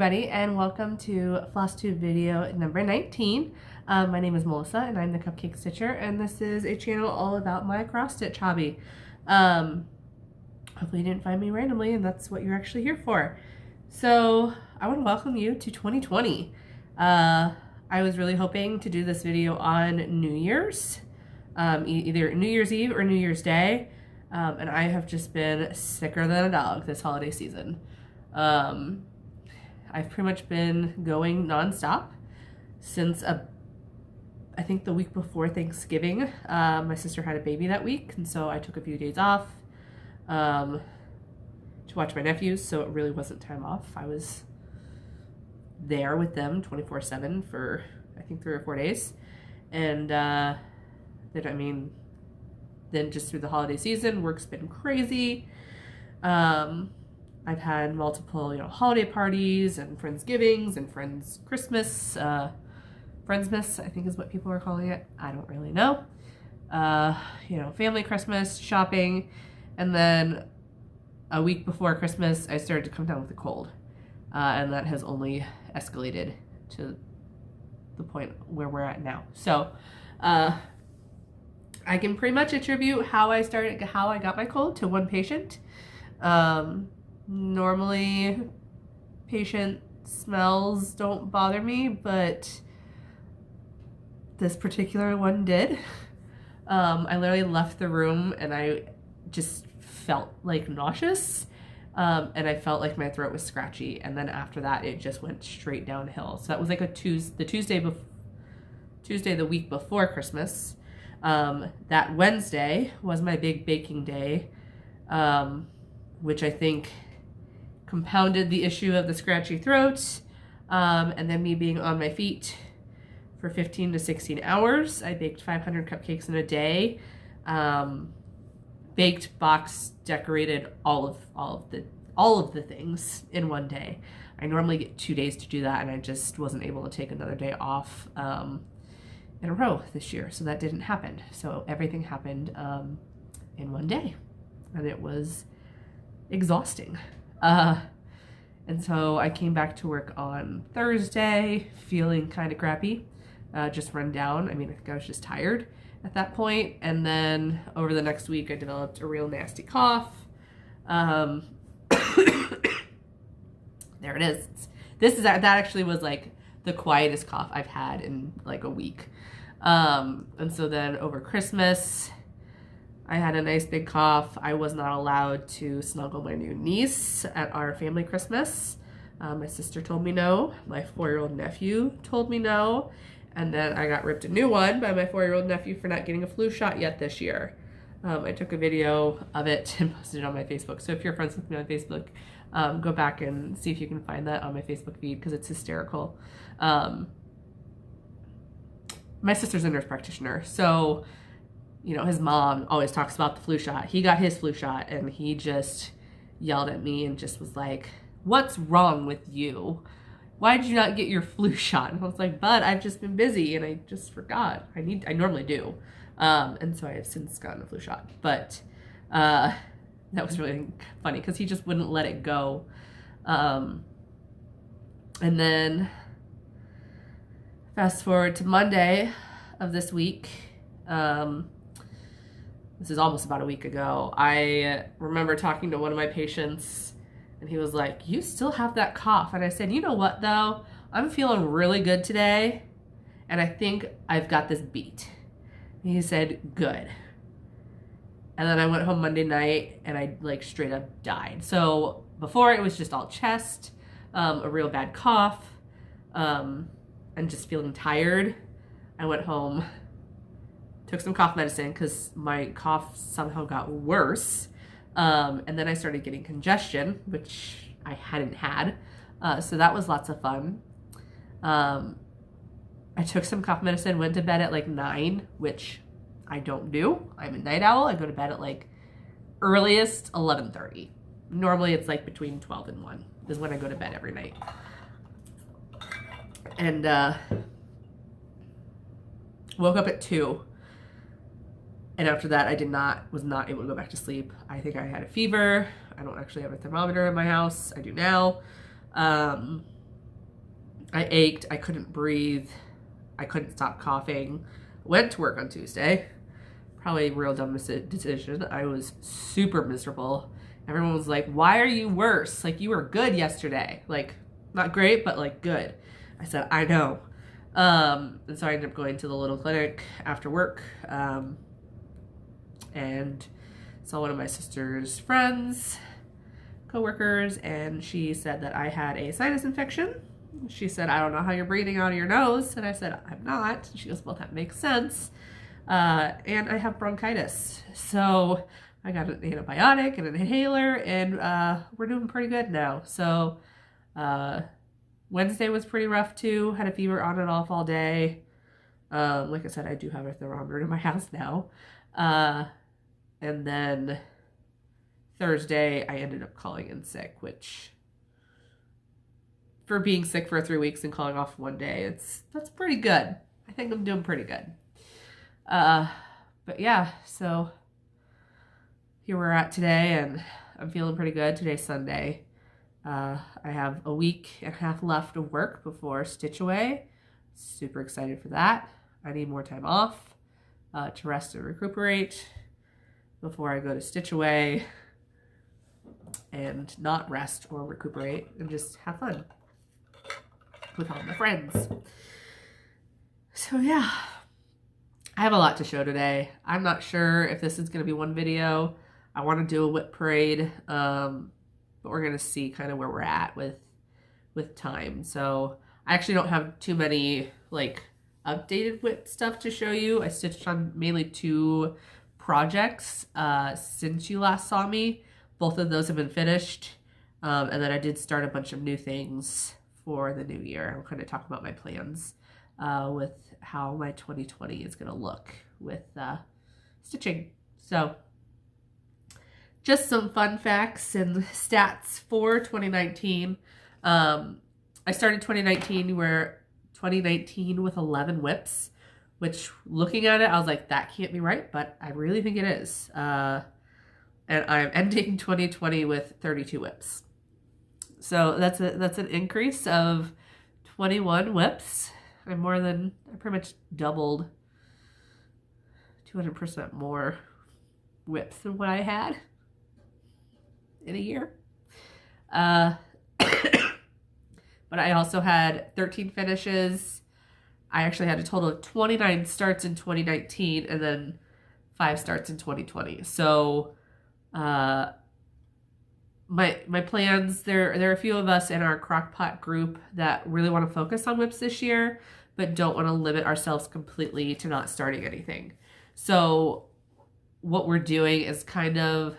everybody, and welcome to Flosstube video number 19. My name is Melissa and I'm the Cupcake Stitcher, and this is a channel all about my cross stitch hobby. Hopefully you didn't find me randomly and that's what you're actually here for. So I want to welcome you to 2020. I was really hoping to do this video on New Year's, either New Year's Eve or New Year's Day, and I have just been sicker than a dog this holiday season. I've pretty much been going nonstop since I think the week before Thanksgiving. My sister had a baby that week, and so I took a few days off to watch my nephews, so it really wasn't time off. I was there with them 24/7 for I think 3 or 4 days, and then just through the holiday season, work's been crazy. I've had multiple, holiday parties and Friendsgivings and Friends Christmas, Friendsmas, I think is what people are calling it. I don't really know. Family Christmas, shopping, and then a week before Christmas, I started to come down with a cold, and that has only escalated to the point where we're at now. So, I can pretty much attribute how I got my cold to one patient. Normally patient smells don't bother me, but this particular one did. I literally left the room and I just felt like nauseous, and I felt like my throat was scratchy, and then after that it just went straight downhill. So that was like the Tuesday the week before Christmas. That Wednesday was my big baking day, which I think compounded the issue of the scratchy throat, and then me being on my feet for 15 to 16 hours. I baked 500 cupcakes in a day, baked, boxed, decorated all of the things in one day. I normally get 2 days to do that, and I just wasn't able to take another day off in a row this year, so that didn't happen. So everything happened in one day, and it was exhausting. And so I came back to work on Thursday feeling kind of crappy, just run down. I think I was just tired at that point. And then over the next week I developed a real nasty cough. There it is. That actually was like the quietest cough I've had in like a week. And so then over Christmas I had a nice big cough. I was not allowed to snuggle my new niece at our family Christmas. My sister told me no. My 4-year-old nephew told me no. And then I got ripped a new one by my 4-year-old nephew for not getting a flu shot yet this year. I took a video of it and posted it on my Facebook. So if you're friends with me on Facebook, go back and see if you can find that on my Facebook feed, because it's hysterical. My sister's a nurse practitioner, so his mom always talks about the flu shot. He got his flu shot and he just yelled at me and just was like, "What's wrong with you? Why did you not get your flu shot?" And I was like, "But I've just been busy and I just forgot. I normally do." And so I have since gotten a flu shot. But that was really funny because he just wouldn't let it go. And then fast forward to Monday of this week. This is almost about a week ago. I remember talking to one of my patients and he was like, "You still have that cough." And I said, "You know what though? I'm feeling really good today and I think I've got this beat." And he said, "Good." And then I went home Monday night and I like straight up died. So before it was just all chest, a real bad cough, and just feeling tired. I went home, took some cough medicine because my cough somehow got worse. And then I started getting congestion, which I hadn't had. So that was lots of fun. I took some cough medicine, went to bed at like 9, which I don't do. I'm a night owl. I go to bed at like earliest 11:30. Normally it's like between 12 and 1 is when I go to bed every night. And woke up at 2. And after that, I was not able to go back to sleep. I think I had a fever. I don't actually have a thermometer in my house. I do now. I ached, I couldn't breathe, I couldn't stop coughing. Went to work on Tuesday. Probably a real dumb decision. I was super miserable. Everyone was like, why are you worse? Like, you were good yesterday. Like, not great, but like good. I said, I know. And so I ended up going to the little clinic after work, and saw one of my sister's friends, coworkers, and she said that I had a sinus infection. She said, I don't know how you're breathing out of your nose. And I said, I'm not. She goes, well, that makes sense. And I have bronchitis. So I got an antibiotic and an inhaler, and we're doing pretty good now. So Wednesday was pretty rough too. Had a fever on and off all day. Like I said, I do have a thermometer in my house now. And then Thursday, I ended up calling in sick, which, for being sick for 3 weeks and calling off one day, that's pretty good. I think I'm doing pretty good. But yeah, so here we're at today, and I'm feeling pretty good. Today's Sunday. I have a week and a half left of work before Stitch Away. Super excited for that. I need more time off to rest and recuperate before I go to Stitch Away and not rest or recuperate and just have fun with all my friends. So yeah, I have a lot to show today. I'm not sure if this is going to be one video. I want to do a whip parade, but we're going to see kind of where we're at with time. So I actually don't have too many like updated whip stuff to show you. I stitched on mainly 2 projects since you last saw me. Both of those have been finished, and then I did start a bunch of new things for the new year. I'll kind of talk about my plans with how my 2020 is going to look with stitching. So just some fun facts and stats for 2019. I started 2019 with 11 whips, which, looking at it, I was like, that can't be right, but I really think it is. And I'm ending 2020 with 32 whips. So that's an increase of 21 whips. I pretty much doubled, 200% more whips than what I had in a year. But I also had 13 finishes. I actually had a total of 29 starts in 2019 and then 5 starts in 2020. So my plans, there are a few of us in our crockpot group that really want to focus on whips this year, but don't want to limit ourselves completely to not starting anything. So what we're doing is kind of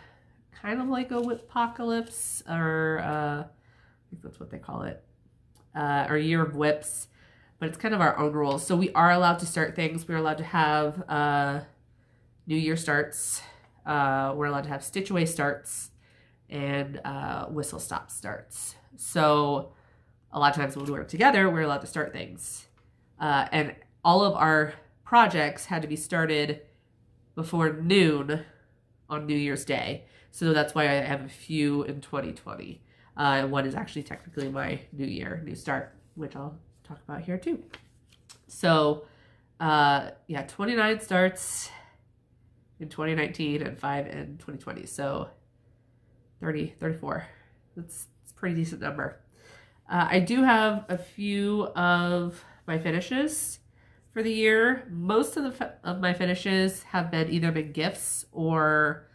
like a whip apocalypse, or I think that's what they call it, or year of whips, but it's kind of our own rules. So we are allowed to start things. We're allowed to have New Year starts. We're allowed to have Stitch Away starts and whistle stop starts. So a lot of times when we work together, we're allowed to start things. And all of our projects had to be started before noon on New Year's Day. So that's why I have a few in 2020. And one is actually technically my new start, which I'll talk about here too. So yeah, 29 starts in 2019 and 5 in 2020. So 34. That's a pretty decent number. I do have a few of my finishes for the year. Most of my finishes have either been gifts or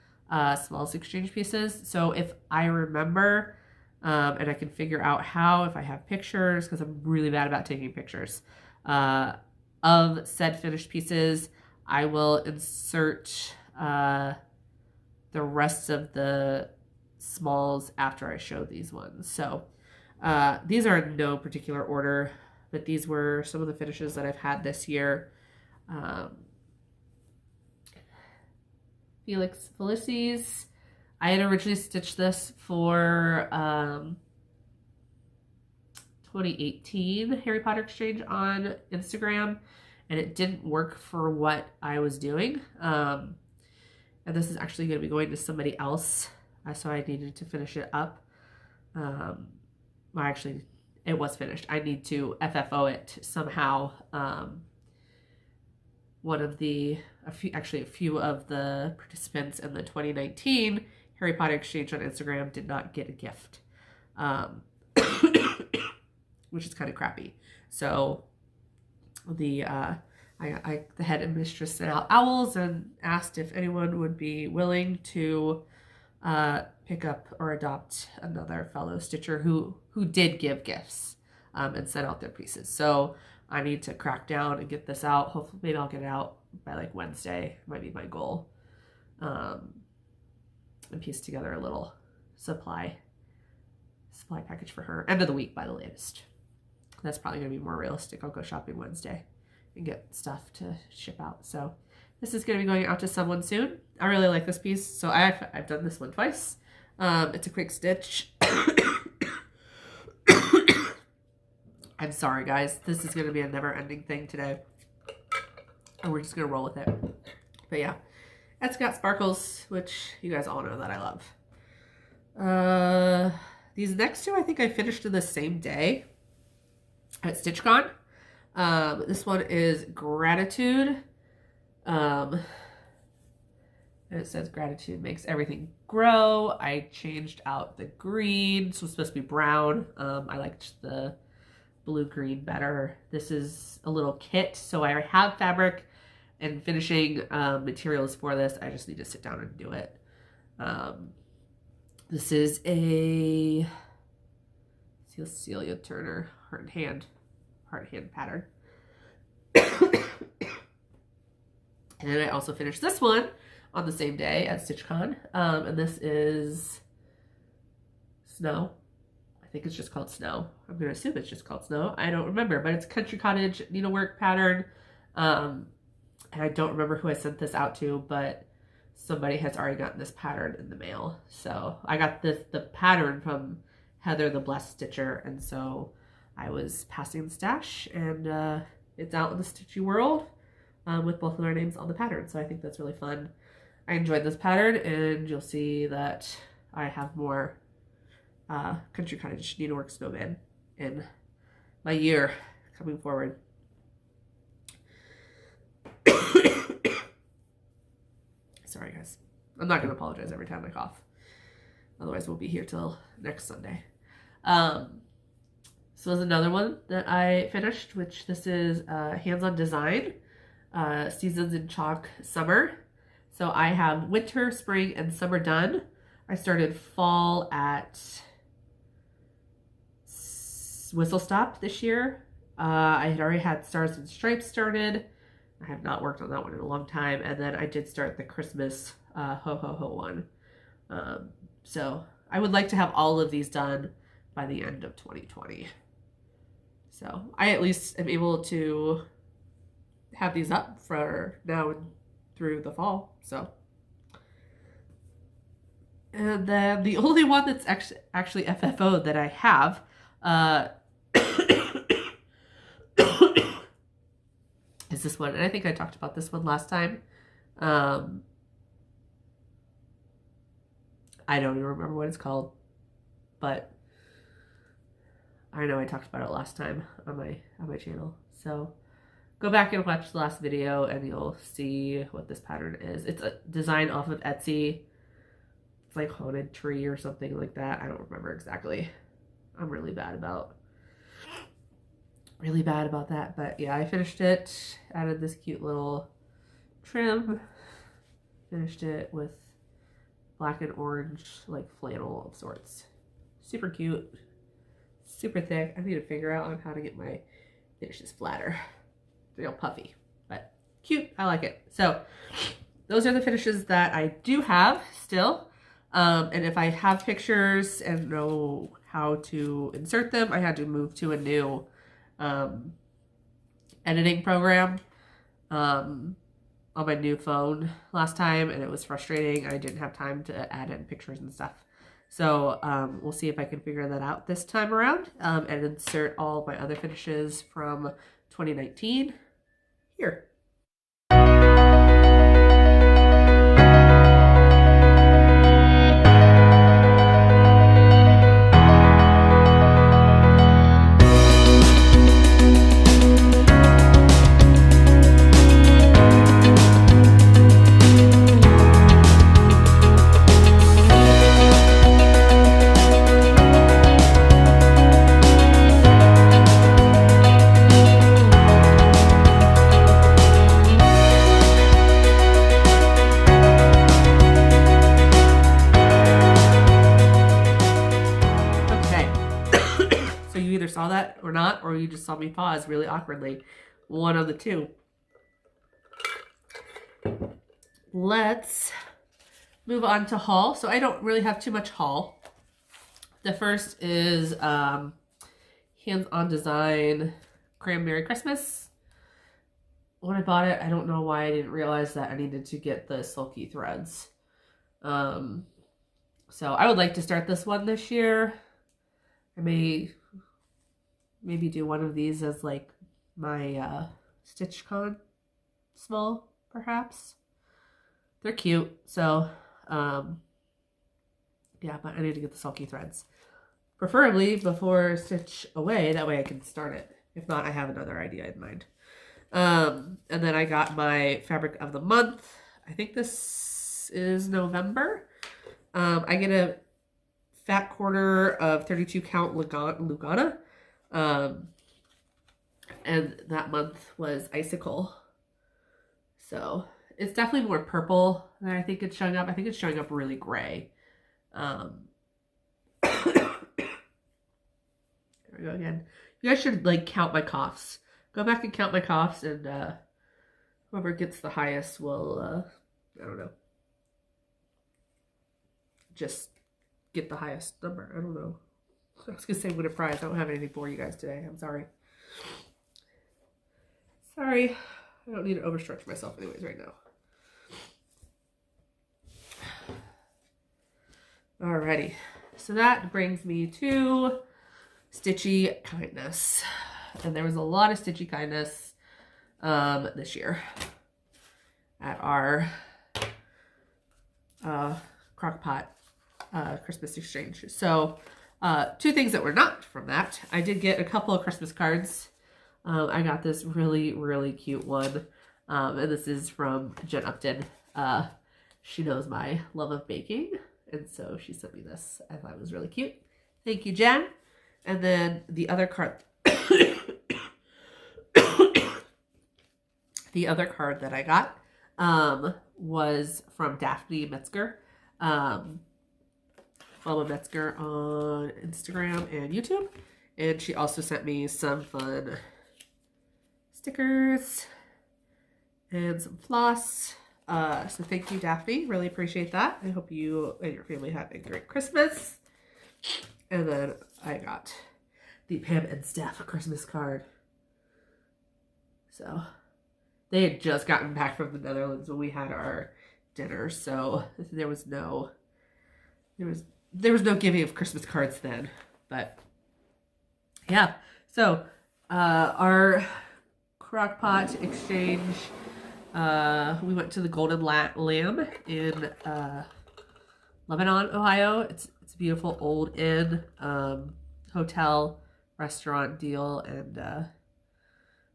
smalls exchange pieces. So if I remember, and I can figure out how, if I have pictures, because I'm really bad about taking pictures of said finished pieces, I will insert the rest of the smalls after I show these ones. So these are in no particular order, but these were some of the finishes that I've had this year. Felix Felicis. I had originally stitched this for 2018 Harry Potter Exchange on Instagram, and it didn't work for what I was doing. And this is actually going to be going to somebody else, so I needed to finish it up. Well, actually, it was finished. I need to FFO it somehow. A few of the participants in the 2019 Harry Potter exchange on Instagram did not get a gift, which is kind of crappy. So the head mistress sent out owls and asked if anyone would be willing to pick up or adopt another fellow Stitcher who did give gifts and sent out their pieces. So I need to crack down and get this out. Hopefully, maybe I'll get it out by like Wednesday. Might be my goal. And piece together a little supply package for her. End of the week by the latest. That's probably going to be more realistic. I'll go shopping Wednesday and get stuff to ship out. So this is going to be going out to someone soon. I really like this piece. So I've done this one twice. It's a quick stitch. I'm sorry, guys. This is going to be a never-ending thing today. And we're just going to roll with it. But yeah, it's got sparkles, which you guys all know that I love. These next two, I think I finished in the same day at StitchCon. This one is Gratitude. And it says gratitude makes everything grow. I changed out the green, so it's supposed to be brown. I liked the blue-green better. This is a little kit, so I have fabric and finishing materials for this. I just need to sit down and do it. This is a Celia Turner heart and hand pattern. And then I also finished this one on the same day at StitchCon. And this is Snow. I think it's just called Snow. I'm going to assume it's just called Snow. I don't remember, but it's Country Cottage needlework pattern. And I don't remember who I sent this out to, but somebody has already gotten this pattern in the mail. So I got the pattern from Heather the Blessed Stitcher, and so I was passing the stash, and it's out in the Stitchy world with both of our names on the pattern. So I think that's really fun. I enjoyed this pattern, and you'll see that I have more Country Cottage needlework snowman in my year coming forward. Sorry, guys. I'm not going to apologize every time I cough. Otherwise, we'll be here till next Sunday. So there's another one that I finished, which this is Hands-On Design, Seasons in Chalk Summer. So I have winter, spring, and summer done. I started fall at Whistle Stop this year. I had already had Stars and Stripes started. I have not worked on that one in a long time. And then I did start the Christmas Ho Ho Ho one. So I would like to have all of these done by the end of 2020. So I at least am able to have these up for now and through the fall. So, and then the only one that's actually FFO that I have is this one, and I think I talked about this one last time. I don't even remember what it's called, but I know I talked about it last time on my channel. So go back and watch the last video and you'll see what this pattern is. It's a design off of Etsy. It's like Haunted Tree or something like that. I don't remember exactly. I'm really bad about that. But yeah, I finished it. Added this cute little trim. Finished it with black and orange like flannel of sorts. Super cute. Super thick. I need to figure out on how to get my finishes flatter. Real puffy, but cute. I like it. So those are the finishes that I do have still. And if I have pictures and know how to insert them, I had to move to a new editing program on my new phone last time, and it was frustrating. I didn't have time to add in pictures and stuff. So we'll see if I can figure that out this time around and insert all my other finishes from 2019 here. or you just saw me pause really awkwardly. One of the two. Let's move on to haul. So I don't really have too much haul. The first is hands-on design Cranberry Christmas. When I bought it, I don't know why I didn't realize that I needed to get the sulky threads. So I would like to start this one this year. I may maybe do one of these as like my StitchCon small, perhaps. They're cute, so yeah, but I need to get the sulky threads. Preferably before Stitch Away, that way I can start it. If not, I have another idea in mind. And then I got my fabric of the month. I think this is November. I get a fat quarter of 32 count Lugana. And that month was Icicle. So it's definitely more purple than I think it's showing up. I think it's showing up really gray. There we go again. You guys should like count my coughs. Go back and count my coughs, and whoever gets the highest will, I don't know, just get the highest number. I don't know. I was going to say win a prize. I don't have anything for you guys today. I'm sorry. Sorry. I don't need to overstretch myself anyways right now. Alrighty. So that brings me to Stitchy Kindness. And there was a lot of Stitchy Kindness this year at our Crock-Pot Christmas exchange. So two things that were not from that. I did get a couple of Christmas cards. I got this really, really cute one. And this is from Jen Upton. She knows my love of baking. And so she sent me this. I thought it was really cute. Thank you, Jen. And then the other card... the other card that I got was from Daphne Metzger. Follow Metzger on Instagram and YouTube. And she also sent me some fun stickers and some floss. So thank you, Daphne. Really appreciate that. I hope you and your family had a great Christmas. And then I got the Pam and Steph Christmas card. So they had just gotten back from the Netherlands when we had our dinner, so there was no giving of Christmas cards then. But yeah, so our Crock-Pot exchange, we went to the Golden Lamb in Lebanon, Ohio. It's a beautiful old inn, hotel, restaurant deal, and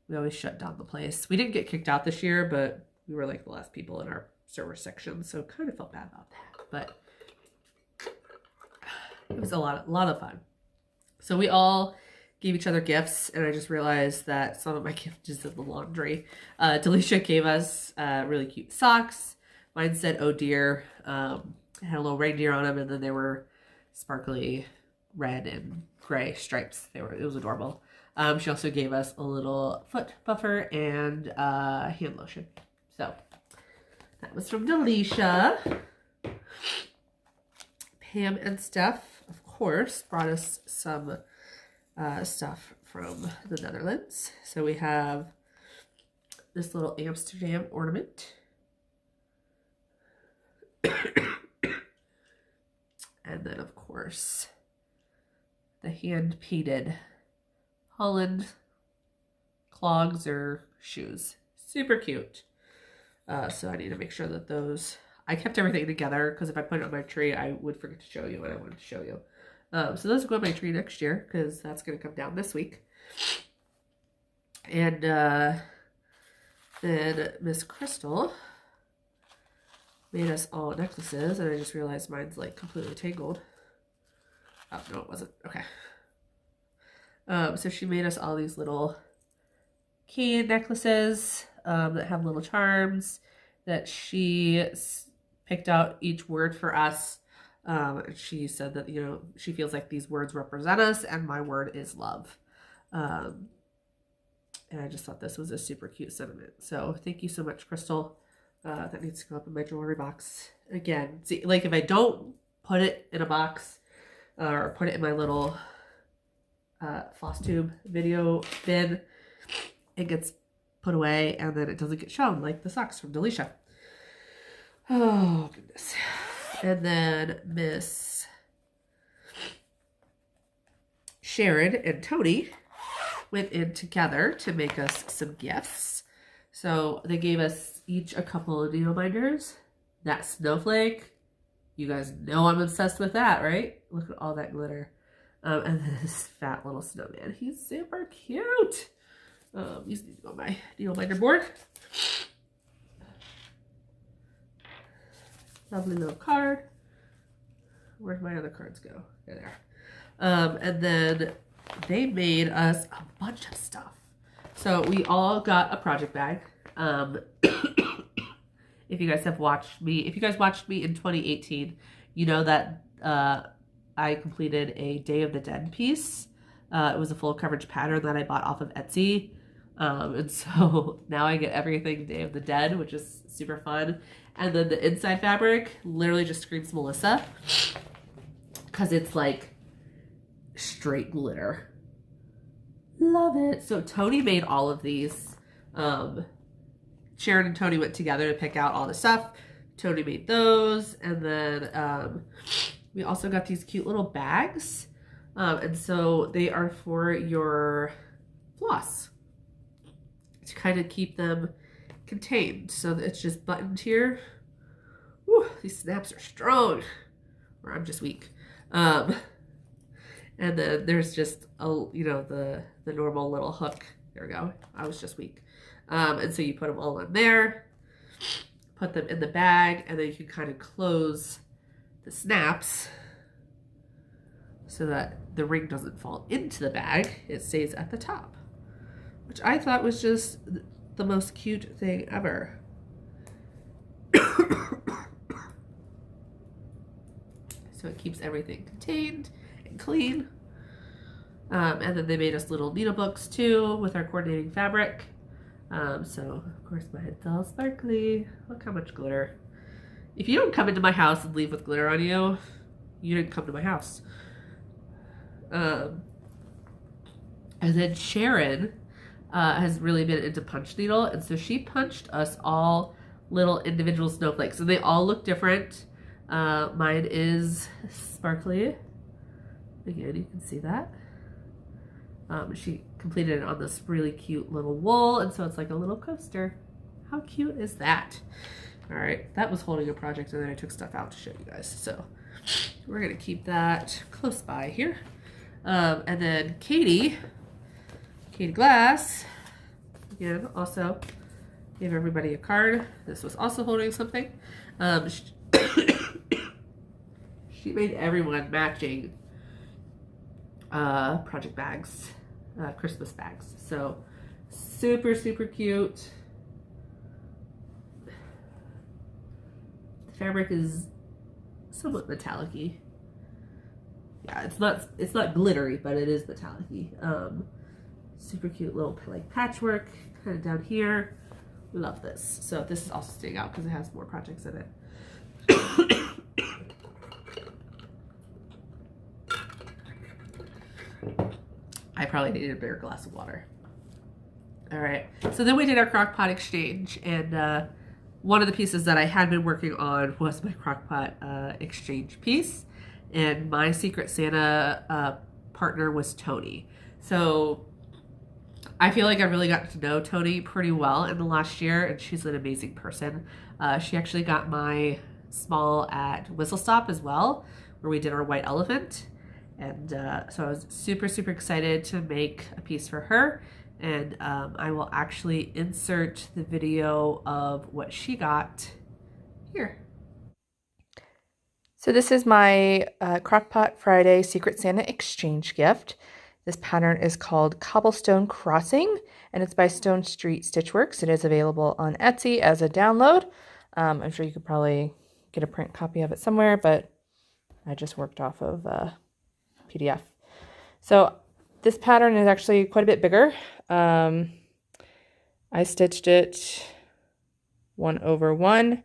we always shut down the place. We didn't get kicked out this year, but we were like the last people in our server section, so kind of felt bad about that. But it was a lot of fun. So we all gave each other gifts, and I just realized that some of my gift is in the laundry. Delisha gave us really cute socks. Mine said, "Oh dear." It had a little reindeer on them, and then they were sparkly red and gray stripes. It was adorable. She also gave us a little foot buffer and hand lotion. So that was from Delisha. Pam and Steph, of course, brought us some stuff from the Netherlands. So we have this little Amsterdam ornament. And then, of course, the hand-painted Holland clogs or shoes. Super cute. So I need to make sure that those... I kept everything together because if I put it on my tree, I would forget to show you what I wanted to show you. So those will go on my tree next year because that's going to come down this week. And then Miss Crystal made us all necklaces, and I just realized mine's like completely tangled. Oh, no, it wasn't. Okay. So she made us all these little key necklaces that have little charms that she picked out each word for us. She said that, you know, she feels like these words represent us, and my word is love. And I just thought this was a super cute sentiment. So thank you so much, Crystal. That needs to go up in my jewelry box. Again, see, like if I don't put it in a box or put it in my little Flosstube video bin, it gets put away and then it doesn't get shown, like the socks from Delisha. Oh, goodness. And then Miss Sharon and Tony went in together to make us some gifts. So they gave us each a couple of needle binders. That snowflake, you guys know I'm obsessed with that, right? Look at all that glitter. And then this fat little snowman. He's super cute. These need to go on my needle binder board. Lovely little card. Where'd my other cards go? There. And then they made us a bunch of stuff. So we all got a project bag. If you guys have watched me, if you guys watched me in 2018, you know that I completed a Day of the Dead piece. It was a full coverage pattern that I bought off of Etsy. And so now I get everything Day of the Dead, which is super fun. And then the inside fabric literally just screams Melissa, because it's like straight glitter. Love it. So Tony made all of these. Sharon and Tony went together to pick out all the stuff. Tony made those. And then we also got these cute little bags. And so they are for your floss, to kind of keep them contained. So it's just buttoned here. Whew, these snaps are strong. Or I'm just weak. And then there's just the normal little hook. There we go. I was just weak. And so you put them all in there, put them in the bag, and then you can kind of close the snaps so that the ring doesn't fall into the bag. It stays at the top, which I thought was just the most cute thing ever. So it keeps everything contained and clean. And then they made us little needle books too with our coordinating fabric. So of course my head's all sparkly. Look how much glitter. If you don't come into my house and leave with glitter on you, you didn't come to my house. And then Sharon has really been into punch needle, and so she punched us all little individual snowflakes, and they all look different. Mine is sparkly. Again, you can see that. She completed it on this really cute little wool, and so it's like a little coaster. How cute is that? All right, that was holding a project, and then I took stuff out to show you guys. So we're gonna keep that close by here. And then Katie Glass, again, also gave everybody a card. This was also holding something. She made everyone matching project bags, Christmas bags. So super, super cute. The fabric is somewhat metallic-y. Yeah, it's not glittery, but it is metallic-y. Super cute little like patchwork kind of down here. We love this. So this is also staying out because it has more projects in it. I probably needed a bigger glass of water. All right, so then we did our crock pot exchange, and one of the pieces that I had been working on was my crock pot exchange piece, and my Secret Santa partner was Tony. So I feel like I really got to know Tony pretty well in the last year, and she's an amazing person. She actually got my small at Whistle Stop as well, where we did our white elephant. And so I was super, super excited to make a piece for her. And I will actually insert the video of what she got here. So this is my Crockpot Friday Secret Santa exchange gift. This pattern is called Cobblestone Crossing, and it's by Stone Street Stitchworks. It is available on Etsy as a download. I'm sure you could probably get a print copy of it somewhere, but I just worked off of PDF. So This pattern is actually quite a bit bigger. I stitched it 1/1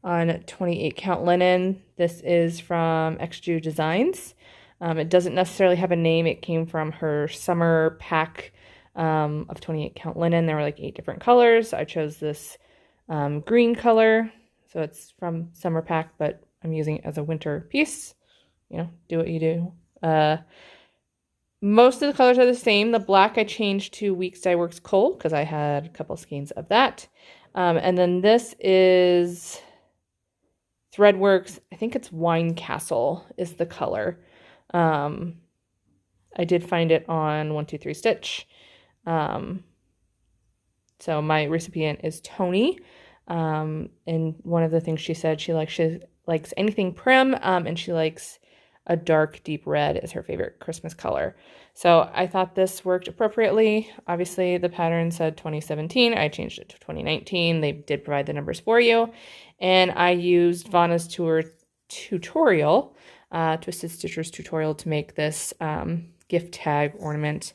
on 28 count linen. This is from XJU Designs. It doesn't necessarily have a name. It came from her summer pack of 28 count linen. There were like 8 different colors. I chose this green color. So it's from summer pack, but I'm using it as a winter piece. You know, do what you do. Most of the colors are the same. The black I changed to Weeks Dye Works Coal because I had a couple skeins of that. And then this is Threadworks. I think it's Wine Castle is the color. I did find it on 123 Stitch. So my recipient is Tony. And one of the things she said, she likes anything prim, and she likes a dark, deep red is her favorite Christmas color. So I thought this worked appropriately. Obviously, the pattern said 2017. I changed it to 2019. They did provide the numbers for you. And I used Vanna's tutorial, Twisted Stitchers tutorial, to make this gift tag ornament.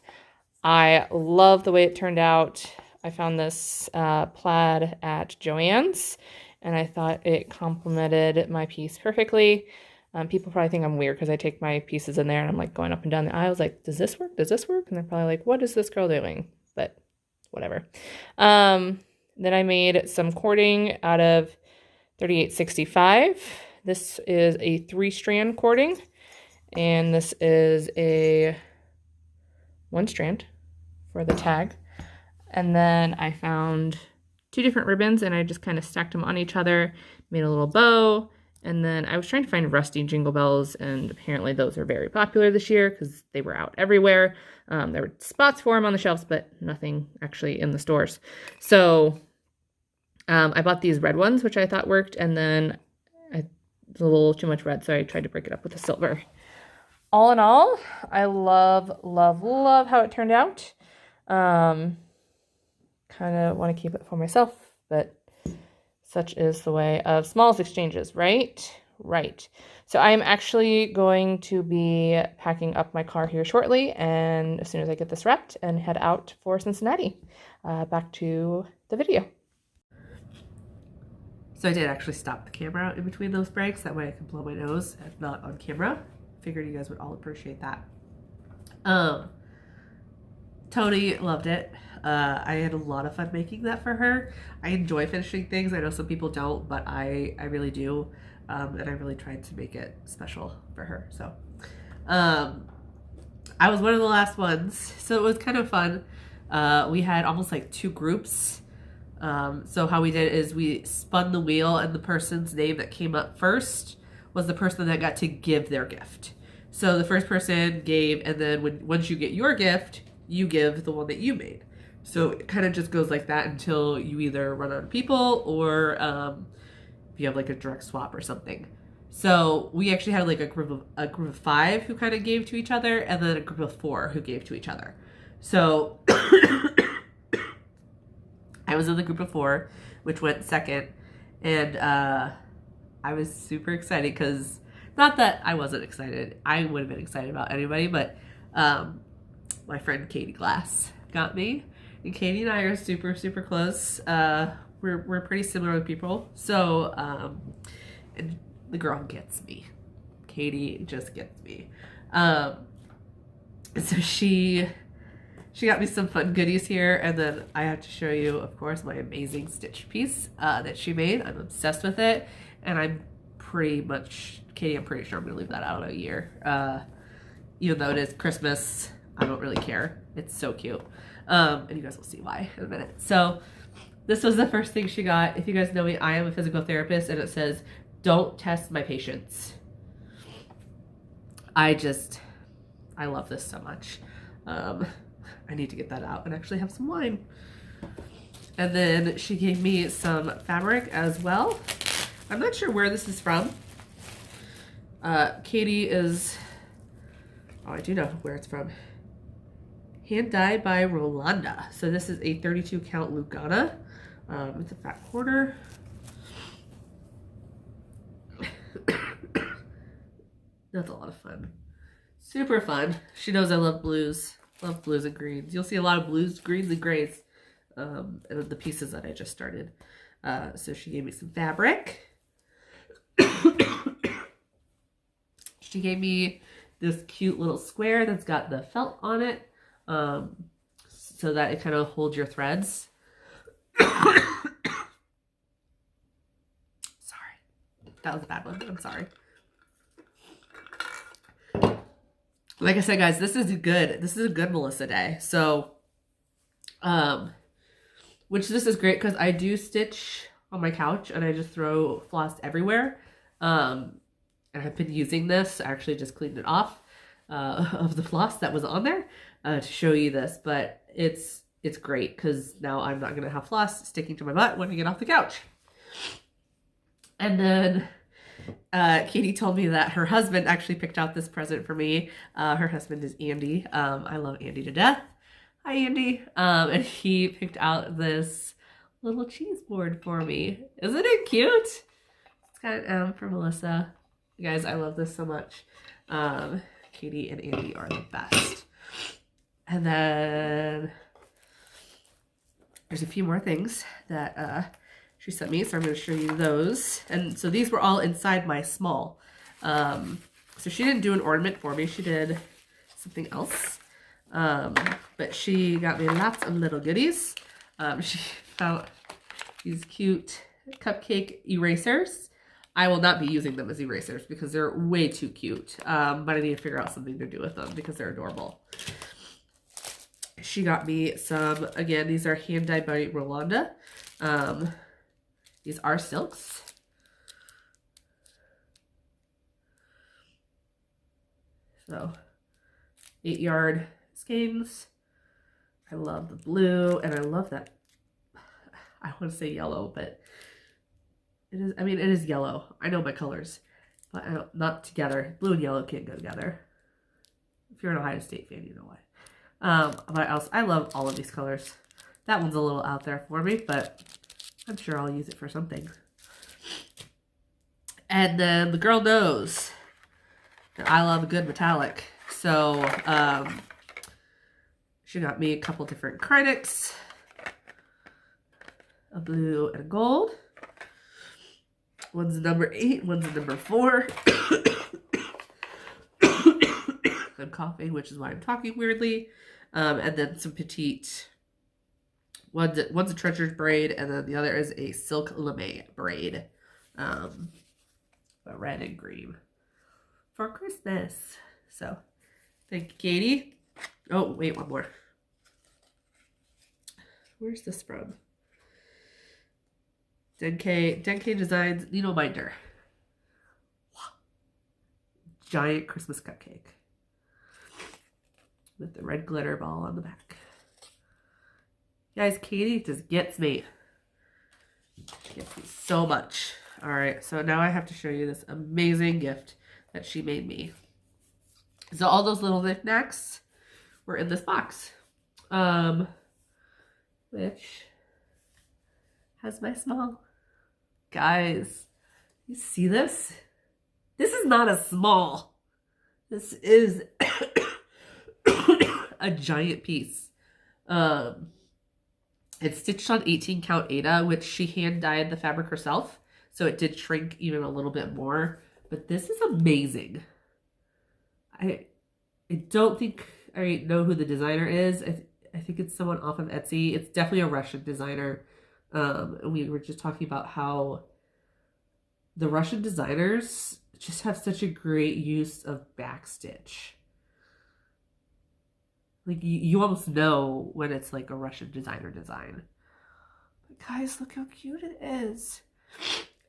I love the way it turned out. I found this plaid at Joann's, and I thought it complemented my piece perfectly. People probably think I'm weird because I take my pieces in there and I'm like going up and down the aisles like, does this work? Does this work? And they're probably like, what is this girl doing? But whatever. Then I made some cording out of 3865. This is a 3-strand cording, and this is a 1-strand for the tag. And then I found 2 different ribbons and I just kind of stacked them on each other, made a little bow. And then I was trying to find rusty jingle bells, and apparently those are very popular this year because they were out everywhere. There were spots for them on the shelves, but nothing actually in the stores. So I bought these red ones, which I thought worked, and then it was a little too much red, so I tried to break it up with the silver. All in all, I love, love, love how it turned out. Kind of want to keep it for myself, but such is the way of smalls exchanges, right? Right. So I am actually going to be packing up my car here shortly, and as soon as I get this wrapped, and head out for Cincinnati. Back to the video. So I did actually stop the camera in between those breaks. That way I can blow my nose and not on camera. Figured you guys would all appreciate that. Tony loved it. I had a lot of fun making that for her. I enjoy finishing things. I know some people don't, but I really do. And I really tried to make it special for her. So I was one of the last ones. So it was kind of fun. We had almost like 2 groups. So how we did is we spun the wheel, and the person's name that came up first was the person that got to give their gift. So the first person gave, and then once you get your gift, you give the one that you made. So it kind of just goes like that until you either run out of people or if you have like a direct swap or something. So we actually had like a group of 5 who kind of gave to each other, and then a group of 4 who gave to each other. So I was in the group of 4, which went second, and I was super excited because, not that I wasn't excited, I would have been excited about anybody, but my friend Katie Glass got me, and Katie and I are super, super close. We're pretty similar with people, so and the girl gets me. Katie just gets me. So she got me some fun goodies here, and then I have to show you, of course, my amazing stitch piece that she made. I'm obsessed with it, and I'm pretty sure I'm gonna leave that out a year. Even though it is Christmas, I don't really care. It's so cute. And you guys will see why in a minute. So this was the first thing she got. If you guys know me, I am a physical therapist, and it says, "Don't test my patients." I love this so much. I need to get that out and actually have some wine. And then she gave me some fabric as well. I'm not sure where this is from. Katie is, oh, I do know where it's from. Hand dyed by Rolanda. So this is a 32 count Lugana. It's a fat quarter. That's a lot of fun. Super fun. She knows I love blues. Love blues and greens. You'll see a lot of blues, greens, and grays in the pieces that I just started. So she gave me some fabric. She gave me this cute little square that's got the felt on it, so that it kind of holds your threads. Sorry. That was a bad one. I'm sorry. Like I said, guys, this is good. This is a good Melissa day. So, which this is great because I do stitch on my couch and I just throw floss everywhere. And I've been using this. I actually just cleaned it off of the floss that was on there to show you this. But it's great because now I'm not going to have floss sticking to my butt when I get off the couch. And then Katie told me that her husband actually picked out this present for me. Her husband is Andy. I love Andy to death. Hi, Andy. And he picked out this little cheese board for me. Isn't it cute? It's got an M for Melissa. You guys, I love this so much. Katie and Andy are the best. And then there's a few more things that she sent me, so I'm going to show you those. And so these were all inside my small. So she didn't do an ornament for me. She did something else. But she got me lots of little goodies. She found these cute cupcake erasers. I will not be using them as erasers because they're way too cute. But I need to figure out something to do with them because they're adorable. She got me some, again, these are hand dyed by Rolanda. These are silks. So 8-yard skeins. I love the blue and I love that. I want to say yellow, but it is, I mean, it is yellow. I know my colors, but not together. Blue and yellow can't go together. If you're an Ohio State fan, you know why. But I love all of these colors. That one's a little out there for me, but I'm sure I'll use it for something. And then the girl knows that I love a good metallic. So she got me a couple different Kreinicks, a blue and a gold. One's a number 8, one's a number 4. I'm coughing, which is why I'm talking weirdly. And then some petite. One's a treasured braid, and then the other is a silk lame braid. Red and green for Christmas. So, thank you, Katie. Oh, wait, one more. Where's this from? Denke Designs Needle Binder. Giant Christmas cupcake with the red glitter ball on the back. Guys, Katie just gets me. Gets me so much. All right, so now I have to show you this amazing gift that she made me. So all those little knickknacks were in this box, which has my small. Guys, you see this? This is not a small. This is a giant piece. It's stitched on 18 count Aida, which she hand dyed the fabric herself. So it did shrink even a little bit more. But this is amazing. I don't think I know who the designer is. I think it's someone off of Etsy. It's definitely a Russian designer. And we were just talking about how the Russian designers just have such a great use of backstitch. Like, you almost know when it's like a Russian designer design. But guys, look how cute it is.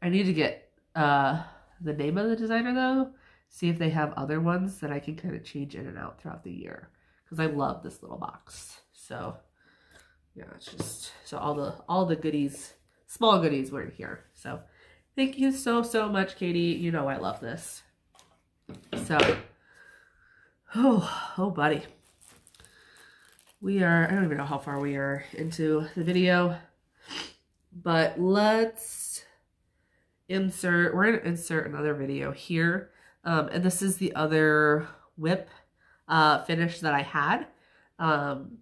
I need to get the name of the designer, though. See if they have other ones that I can kind of change in and out throughout the year. Because I love this little box. So, yeah, it's just... So all the goodies, small goodies were in here. So, thank you so, so much, Katie. You know I love this. So, oh, buddy. We are, I don't even know how far we are into the video, but let's insert, we're going to insert another video here. And this is the other whip finish that I had. And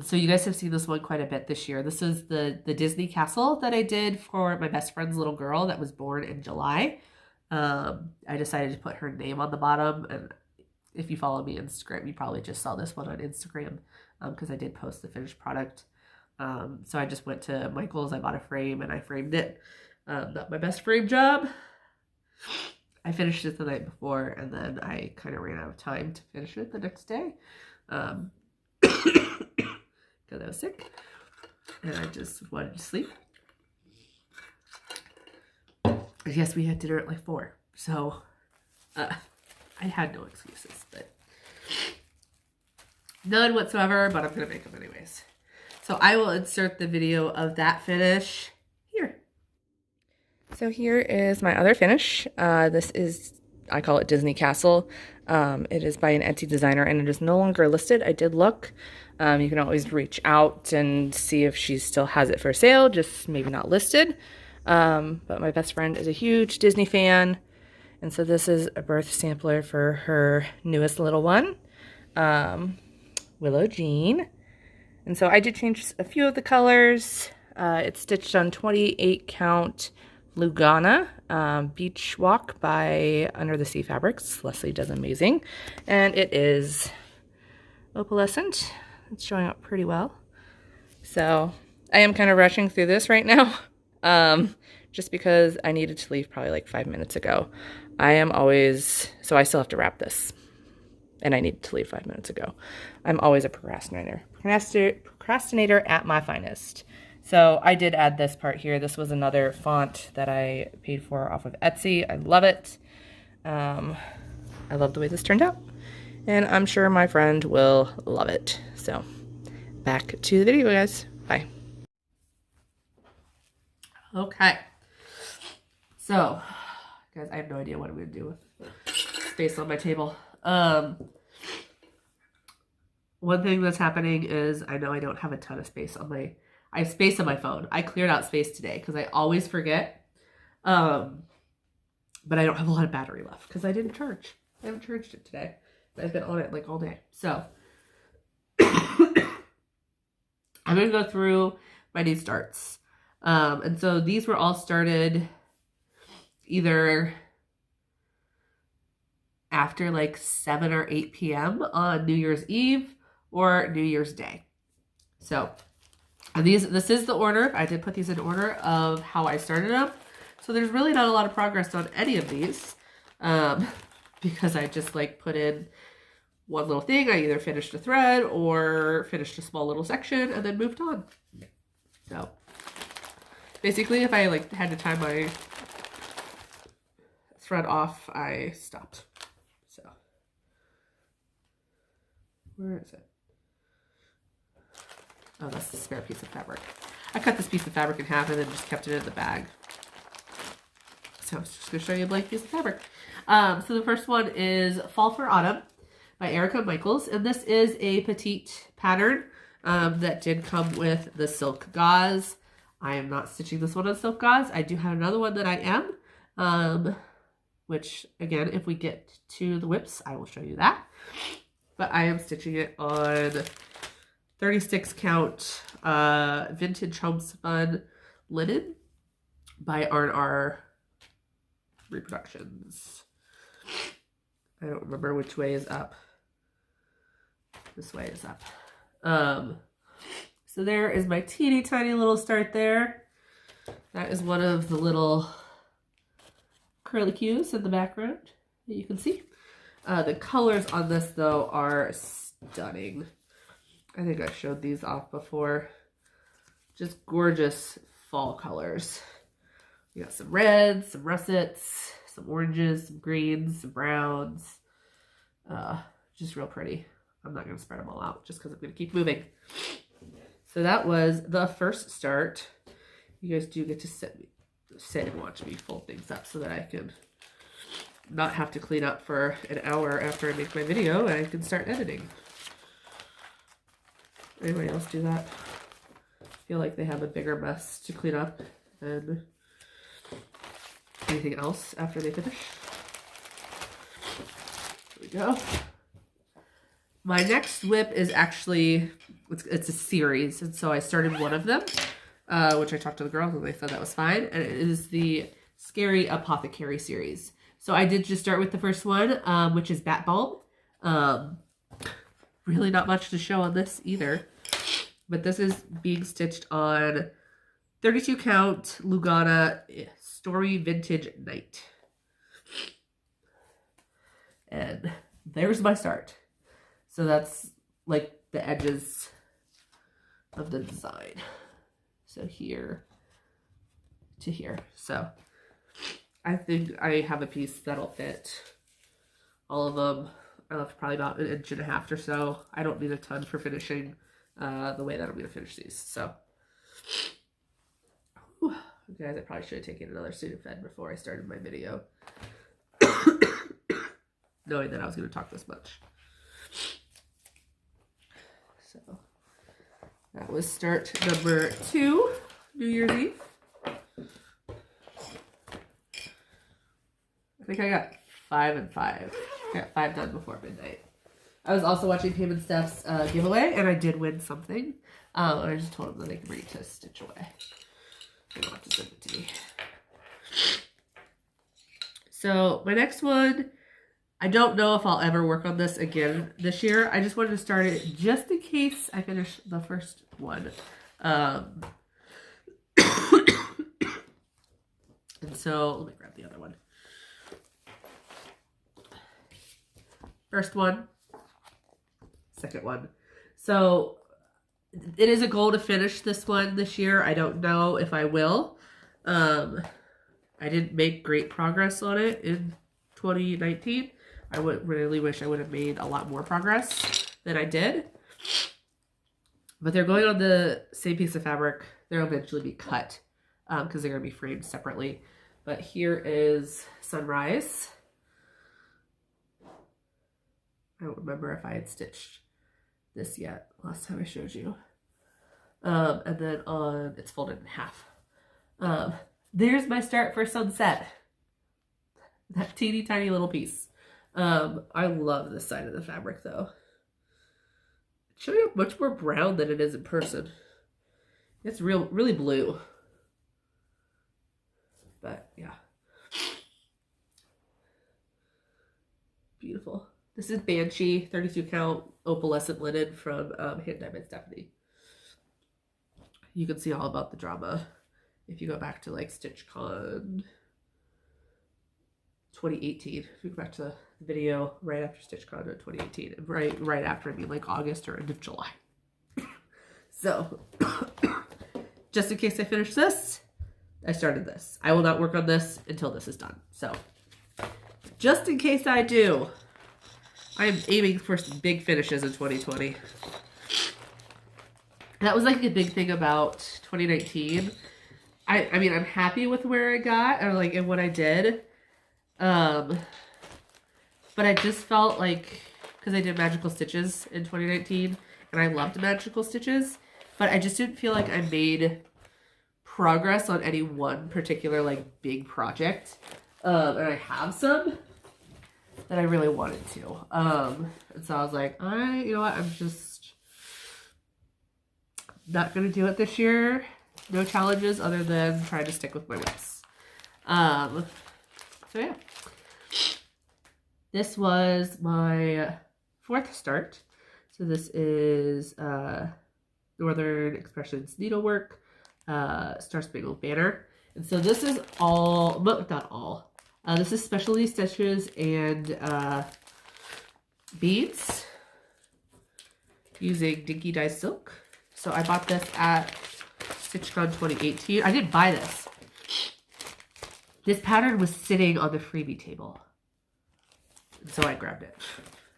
so you guys have seen this one quite a bit this year. This is the Disney castle that I did for my best friend's little girl that was born in July. I decided to put her name on the bottom, and if you follow me on Instagram, you probably just saw this one on Instagram because I did post the finished product. So I just went to Michael's, I bought a frame, and I framed it. Not my best frame job. I finished it the night before, and then I kind of ran out of time to finish it the next day. Because I was sick, and I just wanted to sleep. And yes, we had dinner at like 4, so I had no excuses, but none whatsoever, but I'm going to make them anyways. So I will insert the video of that finish here. So here is my other finish. This is, I call it Disney Castle. It is by an Etsy designer, and it is no longer listed. I did look. You can always reach out and see if she still has it for sale, just maybe not listed. But my best friend is a huge Disney fan, and so this is a birth sampler for her newest little one, Willow Jean. And so I did change a few of the colors. It's stitched on 28 count Lugana Beach Walk by Under the Sea Fabrics. Leslie does amazing. And it is opalescent. It's showing up pretty well. So I am kind of rushing through this right now. Just because I needed to leave probably like 5 minutes ago. So I still have to wrap this. And I needed to leave 5 minutes ago. I'm always a procrastinator. Procrastinator at my finest. So I did add this part here. This was another font that I paid for off of Etsy. I love it. I love the way this turned out. And I'm sure my friend will love it. So back to the video, guys. Bye. Okay. So, guys, I have no idea what I'm going to do with space on my table. One thing that's happening is I know I don't have a ton of space on I have space on my phone. I cleared out space today because I always forget. But I don't have a lot of battery left because I didn't charge. I haven't charged it today. I've been on it like all day. So I'm going to go through my new starts. And so these were all started either after like 7 or 8 p.m. on New Year's Eve or New Year's Day. So this is the order. I did put these in order of how I started them. So there's really not a lot of progress on any of these because I just like put in one little thing. I either finished a thread or finished a small little section and then moved on. So basically, if I like had to tie my thread off, I stopped. So where is it? Oh, that's the spare piece of fabric. I cut this piece of fabric in half and then just kept it in the bag. So I was just going to show you a blank piece of fabric. So the first one is Fall for Autumn by Erica Michaels. And this is a petite pattern that did come with the silk gauze. I am not stitching this one on silk gauze. I do have another one that I am, which again, if we get to the whips, I will show you that. But I am stitching it on 36 count vintage homespun linen by R&R Reproductions. I don't remember which way is up. This way is up. So there is my teeny tiny little start there. That is one of the little curlicues in the background that you can see. The colors on this though are stunning. I think I showed these off before. Just gorgeous fall colors. You got some reds, some russets, some oranges, some greens, some browns. Just real pretty. I'm not going to spread them all out just because I'm going to keep moving. So that was the first start. You guys do get to sit and watch me fold things up so that I can not have to clean up for an hour after I make my video and I can start editing. Anybody else do that? I feel like they have a bigger mess to clean up than anything else after they finish. Here we go. My next whip is actually, it's a series, and so I started one of them, which I talked to the girls and they said that was fine, and it is the Scary Apothecary series. So I did just start with the first one, which is Bat Balm. Really not much to show on this either, but this is being stitched on 32 count Lugana Story Vintage Night. And there's my start. So that's like the edges of the design. So here to here. So I think I have a piece that'll fit all of them. I left probably about 1.5 inches or so. I don't need a ton for finishing the way that I'm going to finish these. So, whew. Guys, I probably should have taken another Sudafed before I started my video. Knowing that I was going to talk this much. So, that was start number 2, New Year's Eve. I think I got 5 and 5. I got 5 done before midnight. I was also watching Pam and Steph's giveaway, and I did win something. I just told them that they can bring it to Stitch Away. They don't have to send it to me. So my next one, I don't know if I'll ever work on this again this year. I just wanted to start it just in case I finish the first one. And so let me grab the other one. First one, second one. So it is a goal to finish this one this year. I don't know if I will. I didn't make great progress on it in 2019. I would really wish I would have made a lot more progress than I did. But they're going on the same piece of fabric. They'll eventually be cut because they're going to be framed separately. But here is Sunrise. I don't remember if I had stitched this yet last time I showed you. And then on, it's folded in half. There's my start for Sunset. That teeny tiny little piece. I love this side of the fabric though. It's showing up much more brown than it is in person. It's really blue. But yeah. Beautiful. This is Banshee, 32 count opalescent linen from Hand Dyed by Stephanie. You can see all about the drama if you go back to like StitchCon 2018. If you go back to the video right after StitchCon in 2018, and right after, I mean like August or end of July. So, just in case I finish this, I started this. I will not work on this until this is done. So, just in case I do, I am aiming for some big finishes in 2020. That was like a big thing about 2019. I mean, I'm happy with where I got or like in what I did. But I just felt like, because I did magical stitches in 2019 and I loved magical stitches, but I just didn't feel like I made progress on any one particular like big project. And I have some that I really wanted to. And so I was like, you know what, I'm just not going to do it this year. No challenges other than trying to stick with my whips. So yeah. This was my 4th start. So this is Northern Expressions Needlework, Star Spangled Banner. And so this is all, but not all. This is specialty stitches and beads using Dinky Dye Silk. So I bought this at StitchCon 2018. I didn't buy this. This pattern was sitting on the freebie table. And so I grabbed it.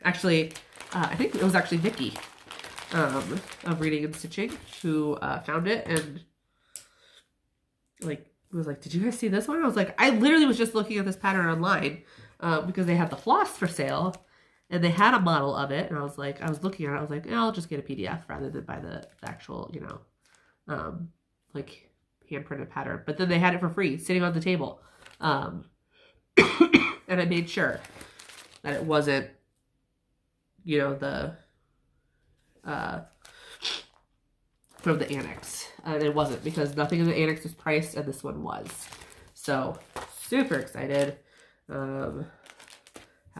Actually, I think it was actually Vicky of Reading and Stitching who found it and like was like, did you guys see this one? I was like, I literally was just looking at this pattern online because they had the floss for sale and they had a model of it. And I was like, I was looking at it. I was like, I'll just get a PDF rather than buy the actual, you know, like hand printed pattern. But then they had it for free sitting on the table. And I made sure that it wasn't, you know, the from the annex. And it wasn't, because nothing in the annex was priced and this one was. So super excited. Have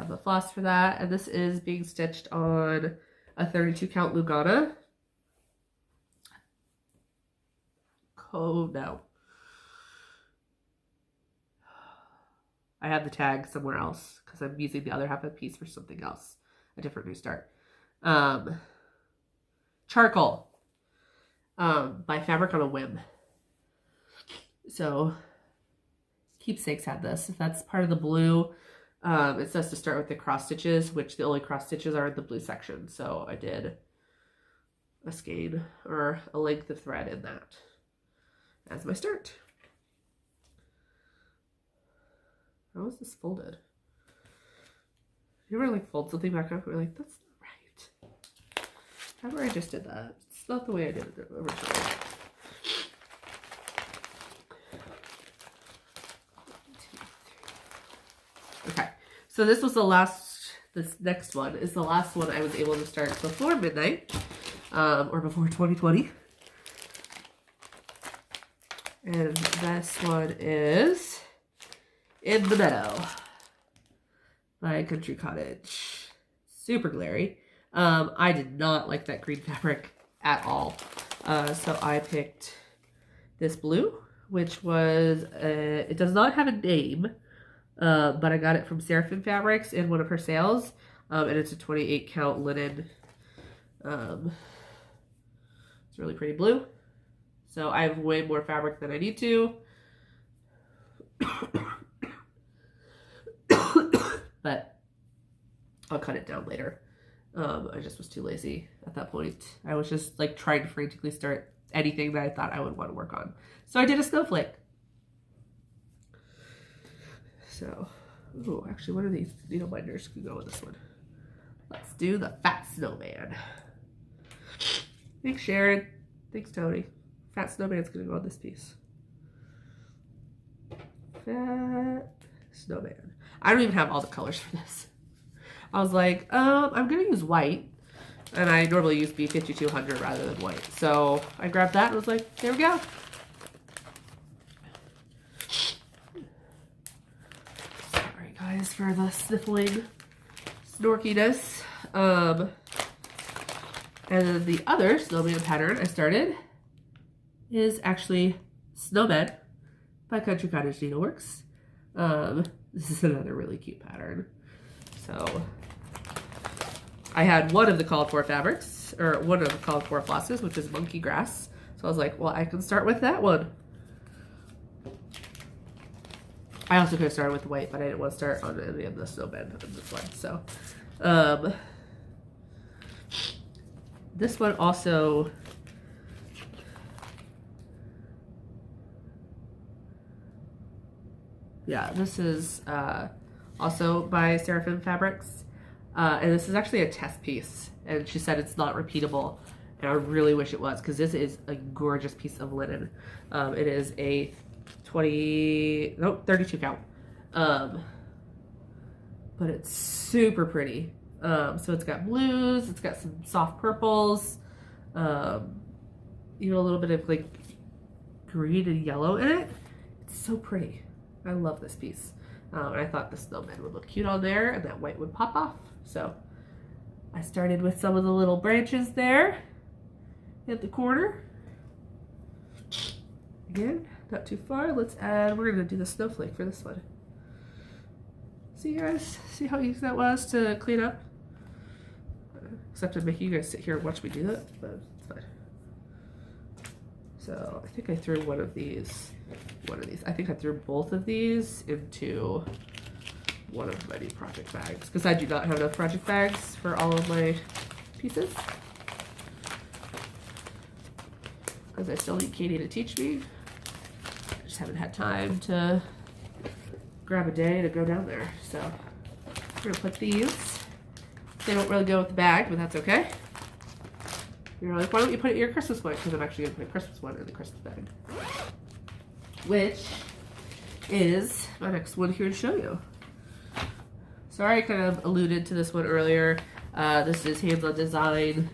the floss for that. And this is being stitched on a 32 count Lugana. Oh no. I have the tag somewhere else because I'm using the other half of the piece for something else. A different new start. Charcoal. By Fabric on a Whim. So Keepsakes had this. That's part of the blue. It says to start with the cross stitches, which the only cross stitches are in the blue section. So I did a skein or a length of thread in that as my start. How is this folded? You ever like fold something back up and you're like, that's not right. However, I just did that. It's not the way I did it originally. Okay, so this was the last, this next one is the last one I was able to start before midnight, or before 2020. And this one is In the Meadow by Country Cottage. Super glary. I did not like that green fabric at all. So I picked this blue, which was, it does not have a name, but I got it from Seraphim Fabrics in one of her sales. And it's a 28 count linen. It's really pretty blue. So I have way more fabric than I need to. But I'll cut it down later. I just was too lazy at that point. I was just like trying to frantically start anything that I thought I would want to work on. So I did a snowflake. So, ooh, actually one of these needle binders can go with this one. Let's do the Fat Snowman. Thanks, Sharon. Thanks, Tony. Fat Snowman's gonna go on this piece. Fat Snowman. I don't even have all the colors for this. I was like, I'm gonna use white. And I normally use B5200 rather than white. So I grabbed that and was like, there we go. Sorry guys for the sniffling snorkiness. And then the other snowman pattern I started is actually Snowman by Country Cottage Needleworks. This is another really cute pattern. So I had one of the called for fabrics, or one of the called for flosses, which is monkey grass. So I was like, well, I can start with that one. I also could have started with the white, but I didn't want to start on any of the snowmen on this one. So this one also, yeah, this is also by Seraphim Fabrics. And this is actually a test piece. And she said it's not repeatable. And I really wish it was, because this is a gorgeous piece of linen. It is a 32 count. But it's super pretty. So it's got blues, it's got some soft purples, you know, a little bit of like green and yellow in it. It's so pretty. I love this piece. And I thought the snowman would look cute on there and that white would pop off. So I started with some of the little branches there at the corner. Again, not too far. Let's add, we're gonna do the snowflake for this one. See guys, see how easy that was to clean up? Except I'm making you guys sit here and watch me do that, but it's fine. So I think I threw one of these. I think I threw both of these into one of my new project bags, because I do not have enough project bags for all of my pieces. Because I still need Katie to teach me. I just haven't had time to grab a day to go down there. So we're gonna put these. They don't really go with the bag, but that's okay. You're like, why don't you put it in your Christmas one? Because I'm actually gonna put a Christmas one in the Christmas bag. Which is my next one here to show you. Sorry, I kind of alluded to this one earlier. This is Hands on Design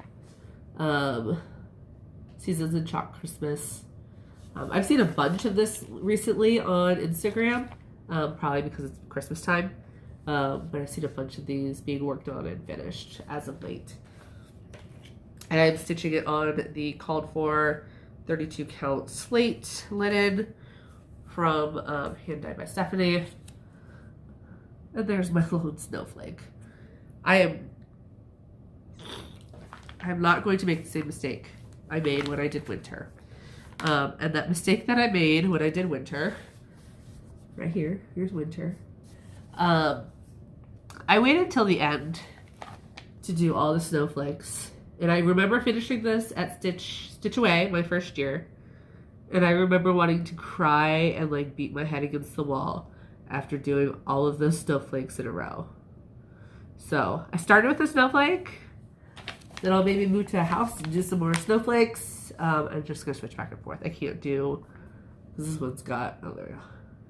Seasons in Chalk Christmas. I've seen a bunch of this recently on Instagram, probably because it's Christmas time. But I've seen a bunch of these being worked on and finished as of late. And I'm stitching it on the called for 32 count slate linen from Hand Dyed by Stephanie. And there's my little snowflake. I'm not going to make the same mistake I made when I did winter. And that mistake that I made when I did winter, right here, here's winter. I waited till the end to do all the snowflakes. And I remember finishing this at Stitch Away, my first year. And I remember wanting to cry and like beat my head against the wall after doing all of those snowflakes in a row. So I started with a snowflake. Then I'll maybe move to a house and do some more snowflakes. I'm just gonna switch back and forth. I can't do, this one's got, oh there we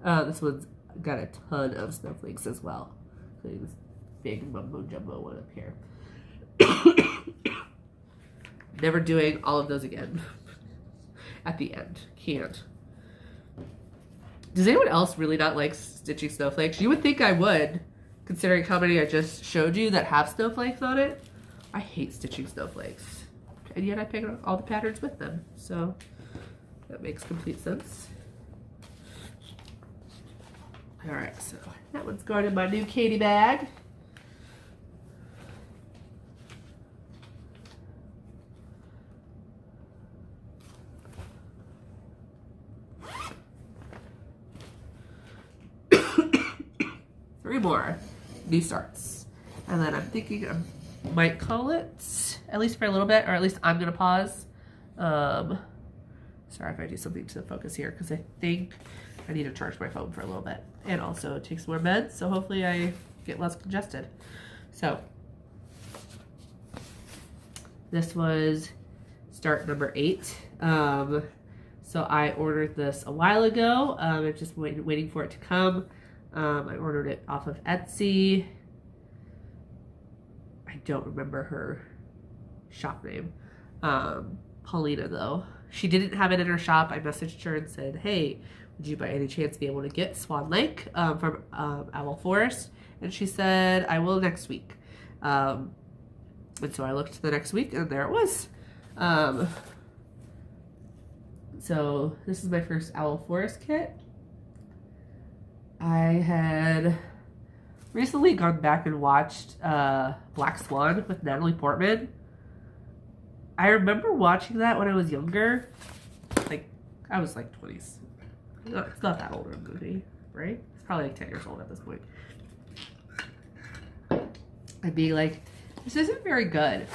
go. This one's got a ton of snowflakes as well. Including this big mumbo jumbo one up here. Never doing all of those again. At the end. Can't. Does anyone else really not like stitching snowflakes? You would think I would, considering how many I just showed you that have snowflakes on it. I hate stitching snowflakes. And yet I pick up all the patterns with them. So that makes complete sense. Alright, so that one's going in my new Katie bag. Three more new starts. And then I'm thinking I might call it, at least for a little bit, or at least I'm going to pause. Sorry if I do something to the focus here, because I think I need to charge my phone for a little bit. And also take some more meds, so hopefully I get less congested. So, this was start number 8. So I ordered this a while ago. I'm just waiting for it to come. I ordered it off of Etsy. I don't remember her shop name. Paulina, though. She didn't have it in her shop. I messaged her and said, hey, would you by any chance be able to get Swan Lake from Owl Forest? And she said, I will next week. And so I looked the next week, and there it was. So this is my first Owl Forest kit. I had recently gone back and watched Black Swan with Natalie Portman. I remember watching that when I was younger. Like, I was like 20s. It's not that old of a movie, right? It's probably like 10 years old at this point. And being like, this isn't very good.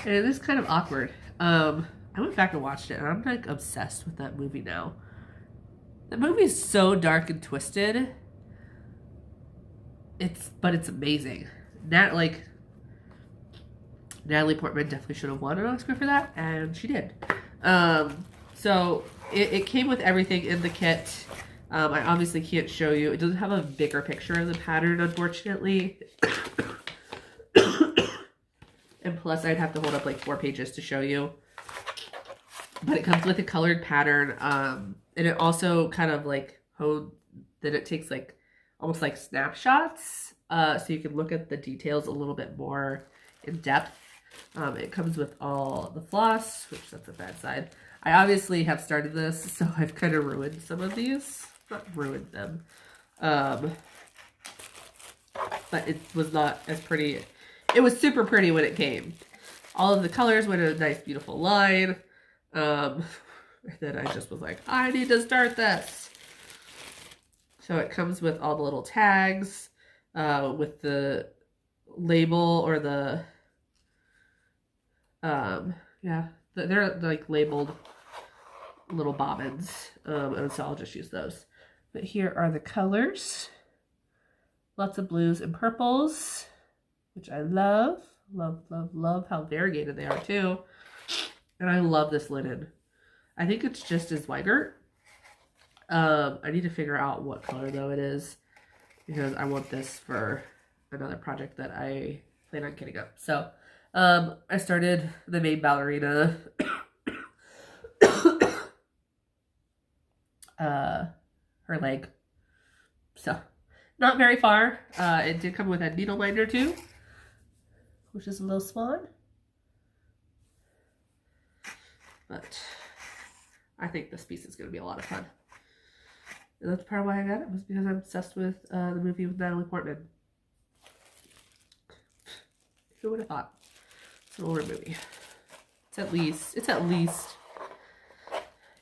And it is kind of awkward. I went back and watched it, and I'm like obsessed with that movie now. The movie is so dark and twisted. But it's amazing. Natalie Portman definitely should have won an Oscar for that, and she did. So it came with everything in the kit. I obviously can't show you. It doesn't have a bigger picture of the pattern, unfortunately. And plus, I'd have to hold up like 4 pages to show you. But it comes with a colored pattern. And it also kind of like that it takes like almost like snapshots. So you can look at the details a little bit more in depth. It comes with all the floss, which that's a bad side. I obviously have started this, so I've kind of ruined some of these. Not ruined them. But it was not as pretty. It was super pretty when it came. All of the colors went in a nice, beautiful line. And then I just was like, I need to start this. So it comes with all the little tags, with the label or the, they're like labeled little bobbins. And so I'll just use those. But here are the colors. Lots of blues and purples, which I love. Love, love, love how variegated they are too. And I love this linen. I think it's just as Weigert. I need to figure out what color though it is, because I want this for another project that I plan on getting up. So I started the main ballerina her leg. So, not very far. It did come with a needle minder too, which is a little swan. But I think this piece is going to be a lot of fun. And that's part of why I got it, was because I'm obsessed with the movie with Natalie Portman. Who would have thought? It's an older movie. It's at least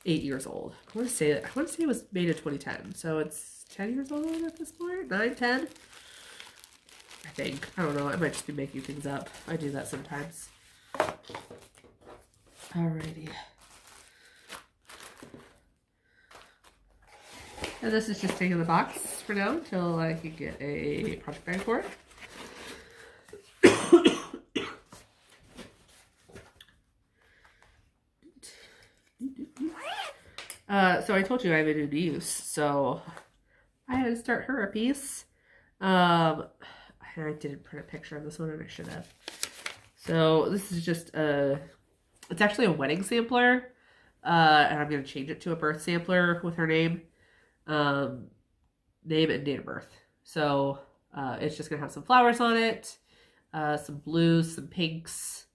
8 years old. I want to say it was made in 2010, so it's 10 years old at this point. 9, 10. I think. I don't know. I might just be making things up. I do that sometimes. Alrighty. And this is just taking the box for now until I can get a project bag for it. So I told you I have a new niece, so I had to start her a piece. I didn't print a picture of this one, and I should have. So this is just it's actually a wedding sampler, and I'm going to change it to a birth sampler with her name and date of birth. So it's just going to have some flowers on it, some blues, some pinks.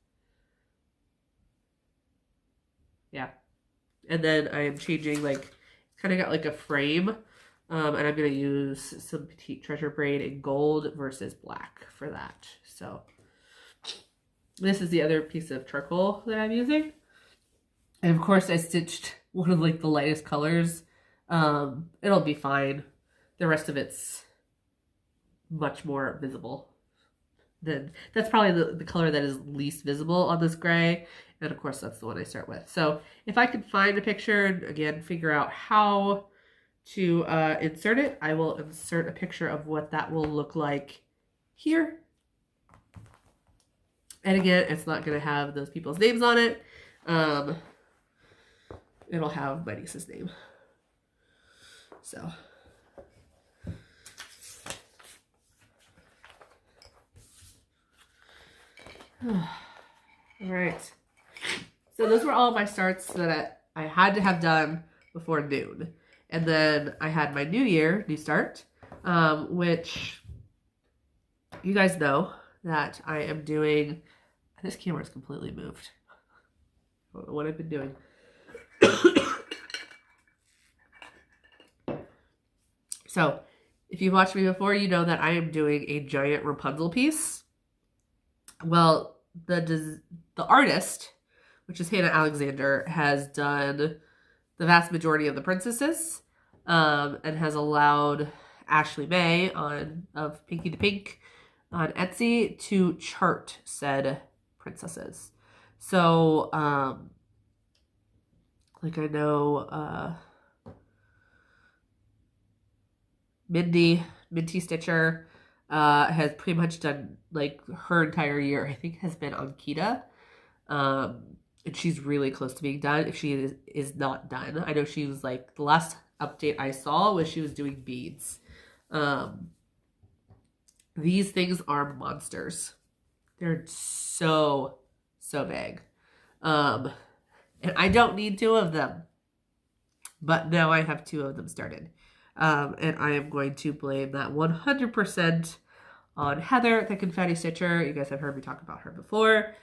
Yeah. And then I am changing, like, kind of got like a frame, and I'm going to use some Petite Treasure braid in gold versus black for that. So this is the other piece of charcoal that I'm using. And of course I stitched one of like the lightest colors. It'll be fine. The rest of it's much more visible. That's probably the color that is least visible on this gray. And of course that's the one I start with. So if I can find a picture and again figure out how to insert it, I will insert a picture of what that will look like here. And again, it's not going to have those people's names on it. It'll have my niece's name. So. All right. So those were all of my starts that I had to have done before noon. And then I had my new start, which you guys know that I am doing. This camera is completely moved. I don't know what I've been doing. So, if you've watched me before, you know that I am doing a giant Rapunzel piece. Well, the artist, which is Hannah Alexander, has done the vast majority of the princesses, and has allowed Ashley May of Pinky to Pink on Etsy to chart said princesses. So, like I know, Minty Stitcher has pretty much done like her entire year, I think, has been on Kita. And she's really close to being done if she is not done. I know she was like, the last update I saw was she was doing beads. These things are monsters. They're so big. And I don't need 2 of them. But now I have 2 of them started. And I am going to blame that 100% on Heather, the Confetti Stitcher. You guys have heard me talk about her before.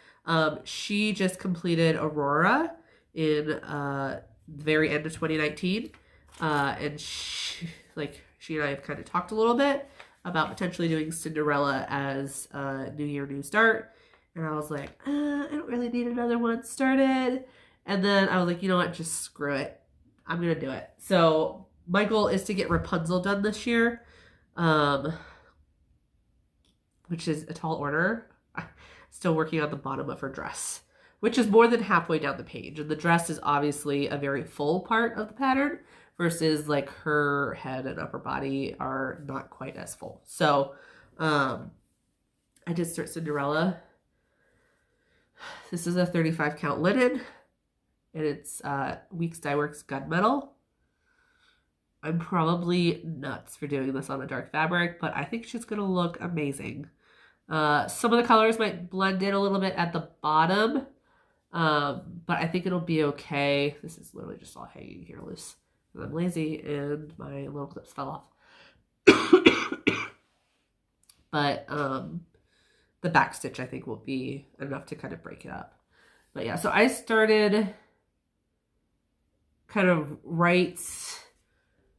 She just completed Aurora in the very end of 2019. And she and I have kind of talked a little bit about potentially doing Cinderella as a New Year, New Start. And I was like, I don't really need another one started. And then I was like, you know what, just screw it. I'm going to do it. So my goal is to get Rapunzel done this year, which is a tall order. I'm still working on the bottom of her dress, which is more than halfway down the page. And the dress is obviously a very full part of the pattern versus like her head and upper body are not quite as full. So I did start Cinderella. This is a 35 count linen, and it's Weeks Dye Works Gunmetal. I'm probably nuts for doing this on a dark fabric, but I think she's going to look amazing. Some of the colors might blend in a little bit at the bottom, but I think it'll be okay. This is literally just all hanging here loose. I'm lazy and my little clips fell off. But the back stitch I think will be enough to kind of break it up. But yeah, so I started kind of right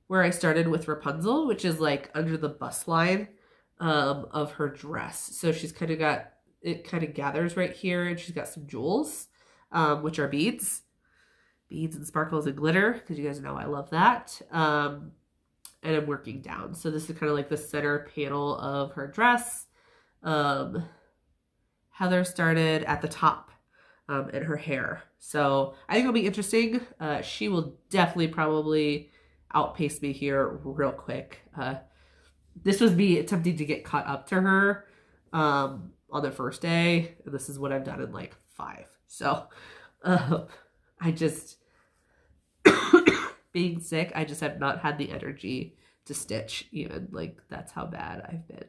where I started with Rapunzel, which is like under the bust line of her dress. So she's kind of got, it kind of gathers right here, and she's got some jewels, which are beads and sparkles and glitter, because you guys know I love that. And I'm working down. So this is kind of like the center panel of her dress. Heather started at the top in her hair. So I think it'll be interesting. She will definitely probably outpace me here real quick. This was me attempting to get caught up to her on the first day. And this is what I've done in like 5. So I just, being sick, I just have not had the energy to stitch even. Like, that's how bad I've been.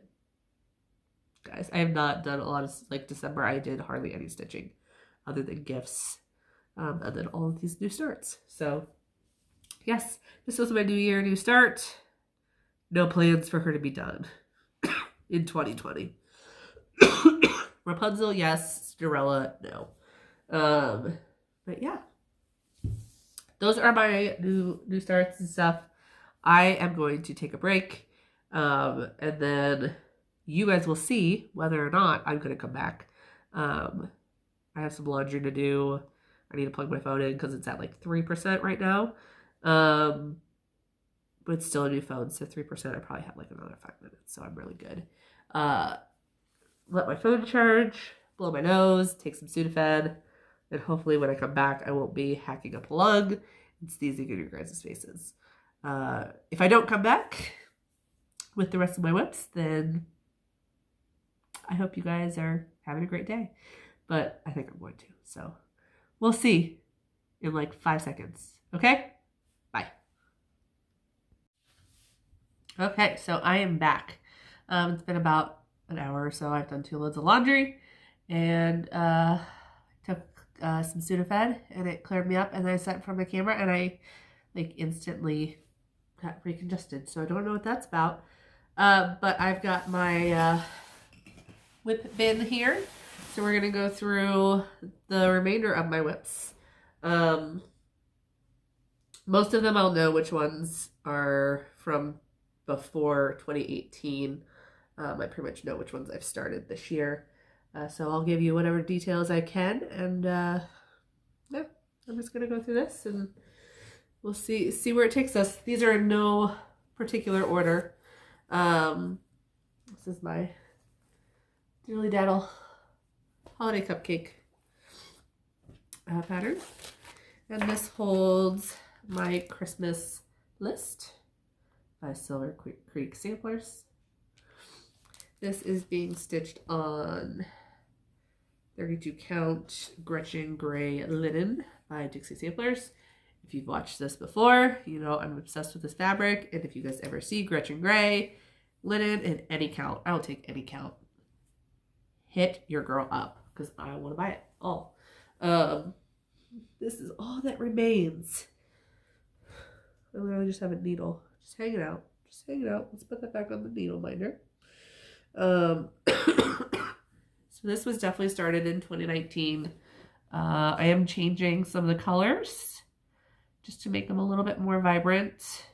Guys, I have not done a lot of, like, December, I did hardly any stitching other than gifts. And then all of these new starts. So, yes, this was my new year, new start. No plans for her to be done in 2020. Rapunzel, yes. Cinderella, no. But yeah. Those are my new starts and stuff. I am going to take a break. And then you guys will see whether or not I'm going to come back. I have some laundry to do. I need to plug my phone in because it's at like 3% right now. But it's still a new phone, so 3%, I probably have like another 5 minutes, so I'm really good. Let my phone charge, blow my nose, take some Sudafed, and hopefully when I come back, I won't be hacking up a lung and sneezing in your guys' faces. If I don't come back with the rest of my whips, then I hope you guys are having a great day. But I think I'm going to, so we'll see in like 5 seconds. Okay? Bye. Okay, so I am back. It's been about an hour or so. I've done 2 loads of laundry and took some Sudafed, and it cleared me up, and then I sat in front of my camera and I like instantly got recongested. So I don't know what that's about. But I've got my whip bin here. So we're going to go through the remainder of my whips. Most of them I'll know which ones are from before 2018. I pretty much know which ones I've started this year. So I'll give you whatever details I can. And yeah, I'm just going to go through this and we'll see where it takes us. These are in no particular order. This is my Dearly Daddle holiday cupcake pattern. And this holds my Christmas list by Silver Creek Samplers. This is being stitched on 32 count Gretchen Gray linen by Dixie Samplers. If you've watched this before, you know I'm obsessed with this fabric. And if you guys ever see Gretchen Gray linen in any count, I will take any count. Hit your girl up because I want to buy it all. This is all that remains. I literally just have a needle. Just hanging out. Just hanging out. Let's put that back on the needle minder. So this was definitely started in 2019. I am changing some of the colors just to make them a little bit more vibrant.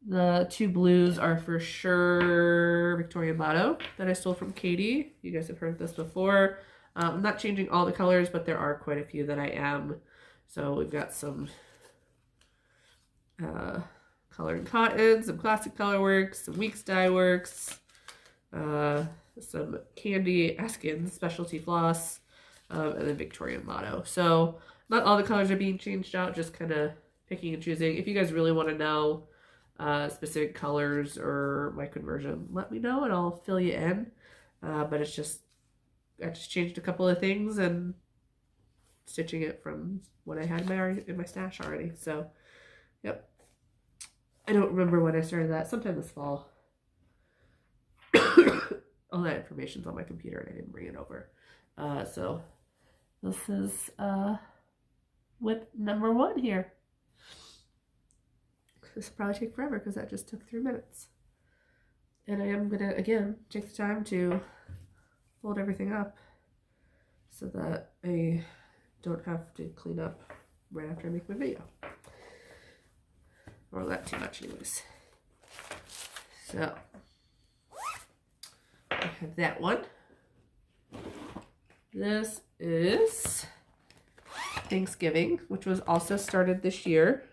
The 2 blues are for sure Victorian Motto that I stole from Katie. You guys have heard this before. I'm not changing all the colors, but there are quite a few that I am. So we've got some Color and Cotton, some Classic Color Works, some Weeks Dye Works, some Candy Eskins specialty floss, and then Victorian Motto. So not all the colors are being changed out, just kind of picking and choosing. If you guys really want to know specific colors or my conversion, let me know and I'll fill you in. But it's just, I just changed a couple of things and stitching it from what I had in my stash already. So, yep. I don't remember when I started that. Sometime this fall. all that information's on my computer and I didn't bring it over. So this is whip number 1 here. This will probably take forever because that just took 3 minutes. And I am gonna, again, take the time to fold everything up so that I don't have to clean up right after I make my video. Or that too much anyways. So, I have that one. This is Thanksgiving, which was also started this year.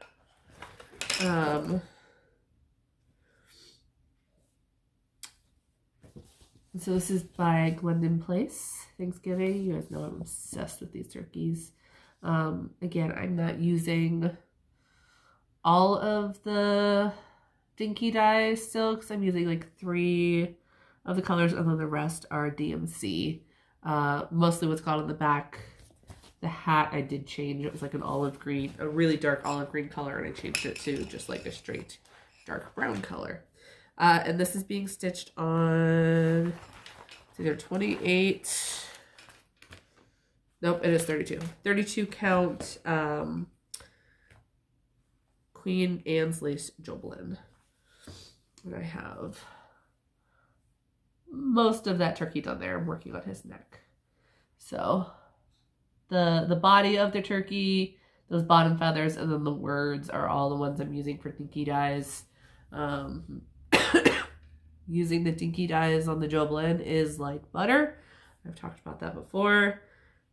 So this is by Glendon Place, Thanksgiving. You guys know I'm obsessed with these turkeys. Again, I'm not using all of the dinky dyes still because I'm using like 3 of the colors and then the rest are DMC. Mostly what's got on the back. The hat I did change. It was like an olive green, a really dark olive green color, and I changed it to just like a straight dark brown color. And this is being stitched on, it's either 28, nope, it is 32. 32 count Queen Anne's Lace Joblin. And I have most of that turkey done there. I'm working on his neck. So the body of the turkey, those bottom feathers, and then the words are all the ones I'm using for dinky dyes. Using the dinky dyes on the Joblin is like butter. I've talked about that before.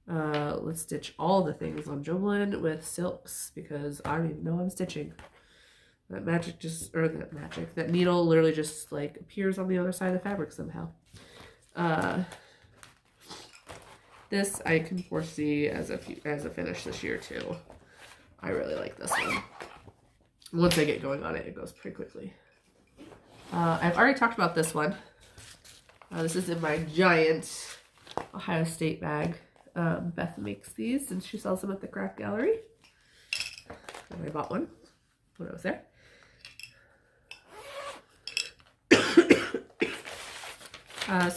Let's stitch all the things on Joblin with silks because I don't even know I'm stitching. That magic just, or that magic, that needle literally just like appears on the other side of the fabric somehow. This I can foresee as a finish this year too. I really like this one. Once I get going on it, it goes pretty quickly. I've already talked about this one. This is in my giant Ohio State bag. Beth makes these and she sells them at the craft gallery. And I bought one when I was there.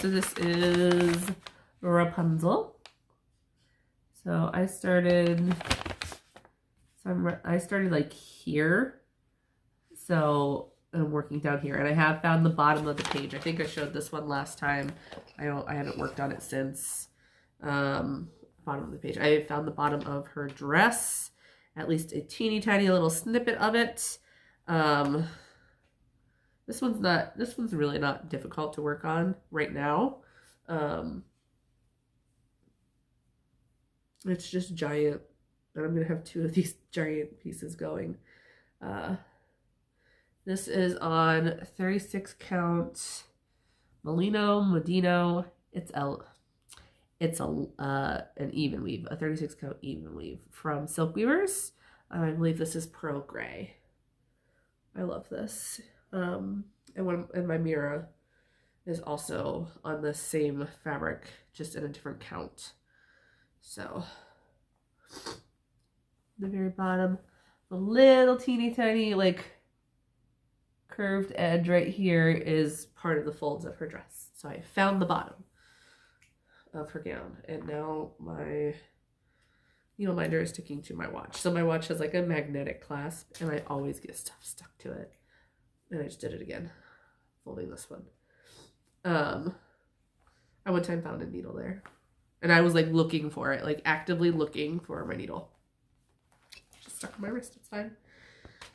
So this is Rapunzel. So I started like here. So I'm working down here, and I have found the bottom of the page. I think I showed this one last time. I haven't worked on it since. Bottom of the page. I found the bottom of her dress, at least a teeny tiny little snippet of it. This one's really not difficult to work on right now. It's just giant, and I'm gonna have 2 of these giant pieces going. This is on 36 count Medino. It's an even weave, a 36 count even weave from Silk Weavers. I believe this is pearl gray. I love this. And my Mira is also on the same fabric, just in a different count. So the very bottom, the little teeny tiny like curved edge right here is part of the folds of her dress. So I found the bottom of her gown, and now my needle minder is sticking to my watch. So my watch has like a magnetic clasp, and I always get stuff stuck to it. And I just did it again, folding this one. I one time found a needle there, and I was like looking for it, like actively looking for my needle. Just stuck on my wrist. It's fine.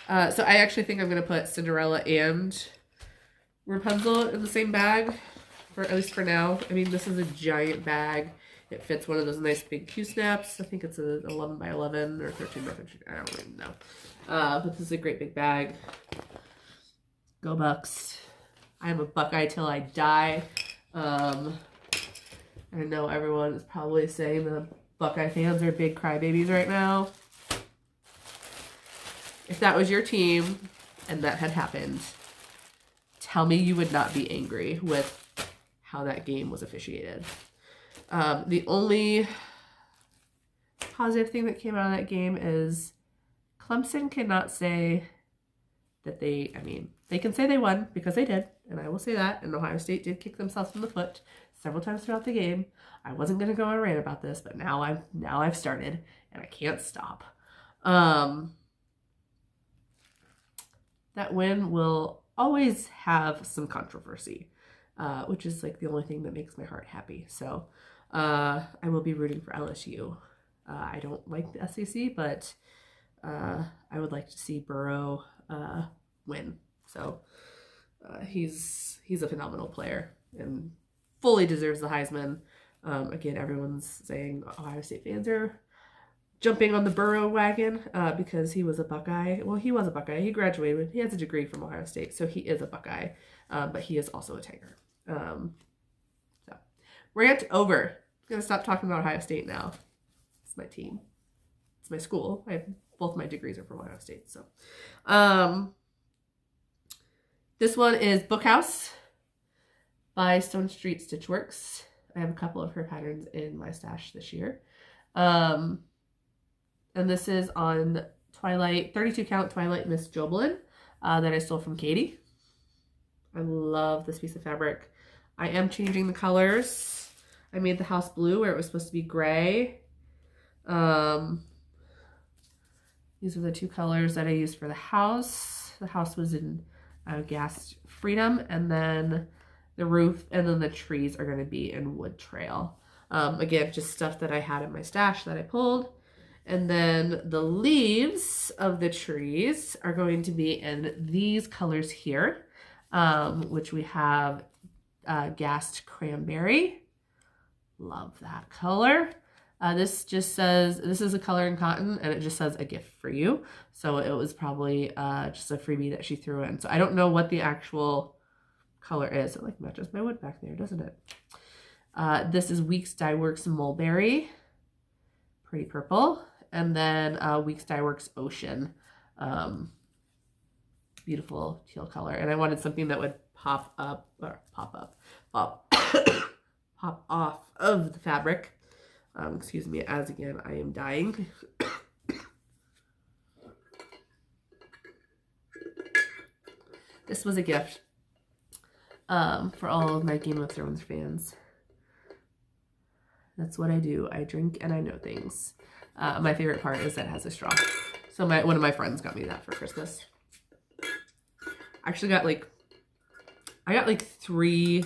So I actually think I'm gonna put Cinderella and Rapunzel in the same bag, for at least for now. I mean, this is a giant bag. It fits one of those nice big Q-snaps. I think it's an 11 by 11 or 13 by 13. I don't even know. But this is a great big bag. Go Bucks. I am a Buckeye till I die. I know everyone is probably saying the Buckeye fans are big crybabies right now. If that was your team and that had happened, tell me you would not be angry with how that game was officiated. The only positive thing that came out of that game is Clemson cannot say that they, I mean, they can say they won because they did, and I will say that, and Ohio State did kick themselves in the foot several times throughout the game. I wasn't going to go on a rant about this, but now I've started, and I can't stop. That win will always have some controversy, which is like the only thing that makes my heart happy. So I will be rooting for LSU. I don't like the SEC, but I would like to see Burrow win. So he's a phenomenal player and fully deserves the Heisman. Again, everyone's saying Ohio State fans are jumping on the Burrow wagon because he was a Buckeye. Well, he was a Buckeye. He graduated. He has a degree from Ohio State, so he is a Buckeye, but he is also a Tiger. So, rant over. I'm going to stop talking about Ohio State now. It's my team. It's my school. Both my degrees are from Ohio State. So, this one is Bookhouse by Stone Street Stitchworks. I have a couple of her patterns in my stash this year. And this is on Twilight, 32 count Twilight Miss Jobelin that I stole from Katie. I love this piece of fabric. I am changing the colors. I made the house blue where it was supposed to be gray. These are the two colors that I used for the house. The house was in Gas Freedom, and then the roof and then the trees are going to be in Wood Trail. Again, just stuff that I had in my stash that I pulled. And then the leaves of the trees are going to be in these colors here, which we have Gassed Cranberry. Love that color. This just says, this is a color in cotton, and it just says a gift for you. So it was probably just a freebie that she threw in. So I don't know what the actual color is. It like matches my wood back there, doesn't it? This is Weeks Dye Works Mulberry. Pretty purple. And then Weeks Dye Works Ocean. Beautiful teal color. And I wanted something that would pop off of the fabric. Excuse me, as again, I am dying. This was a gift for all of my Game of Thrones fans. That's what I do. I drink and I know things. My favorite part is that it has a straw. So one of my friends got me that for Christmas. I actually got I got 3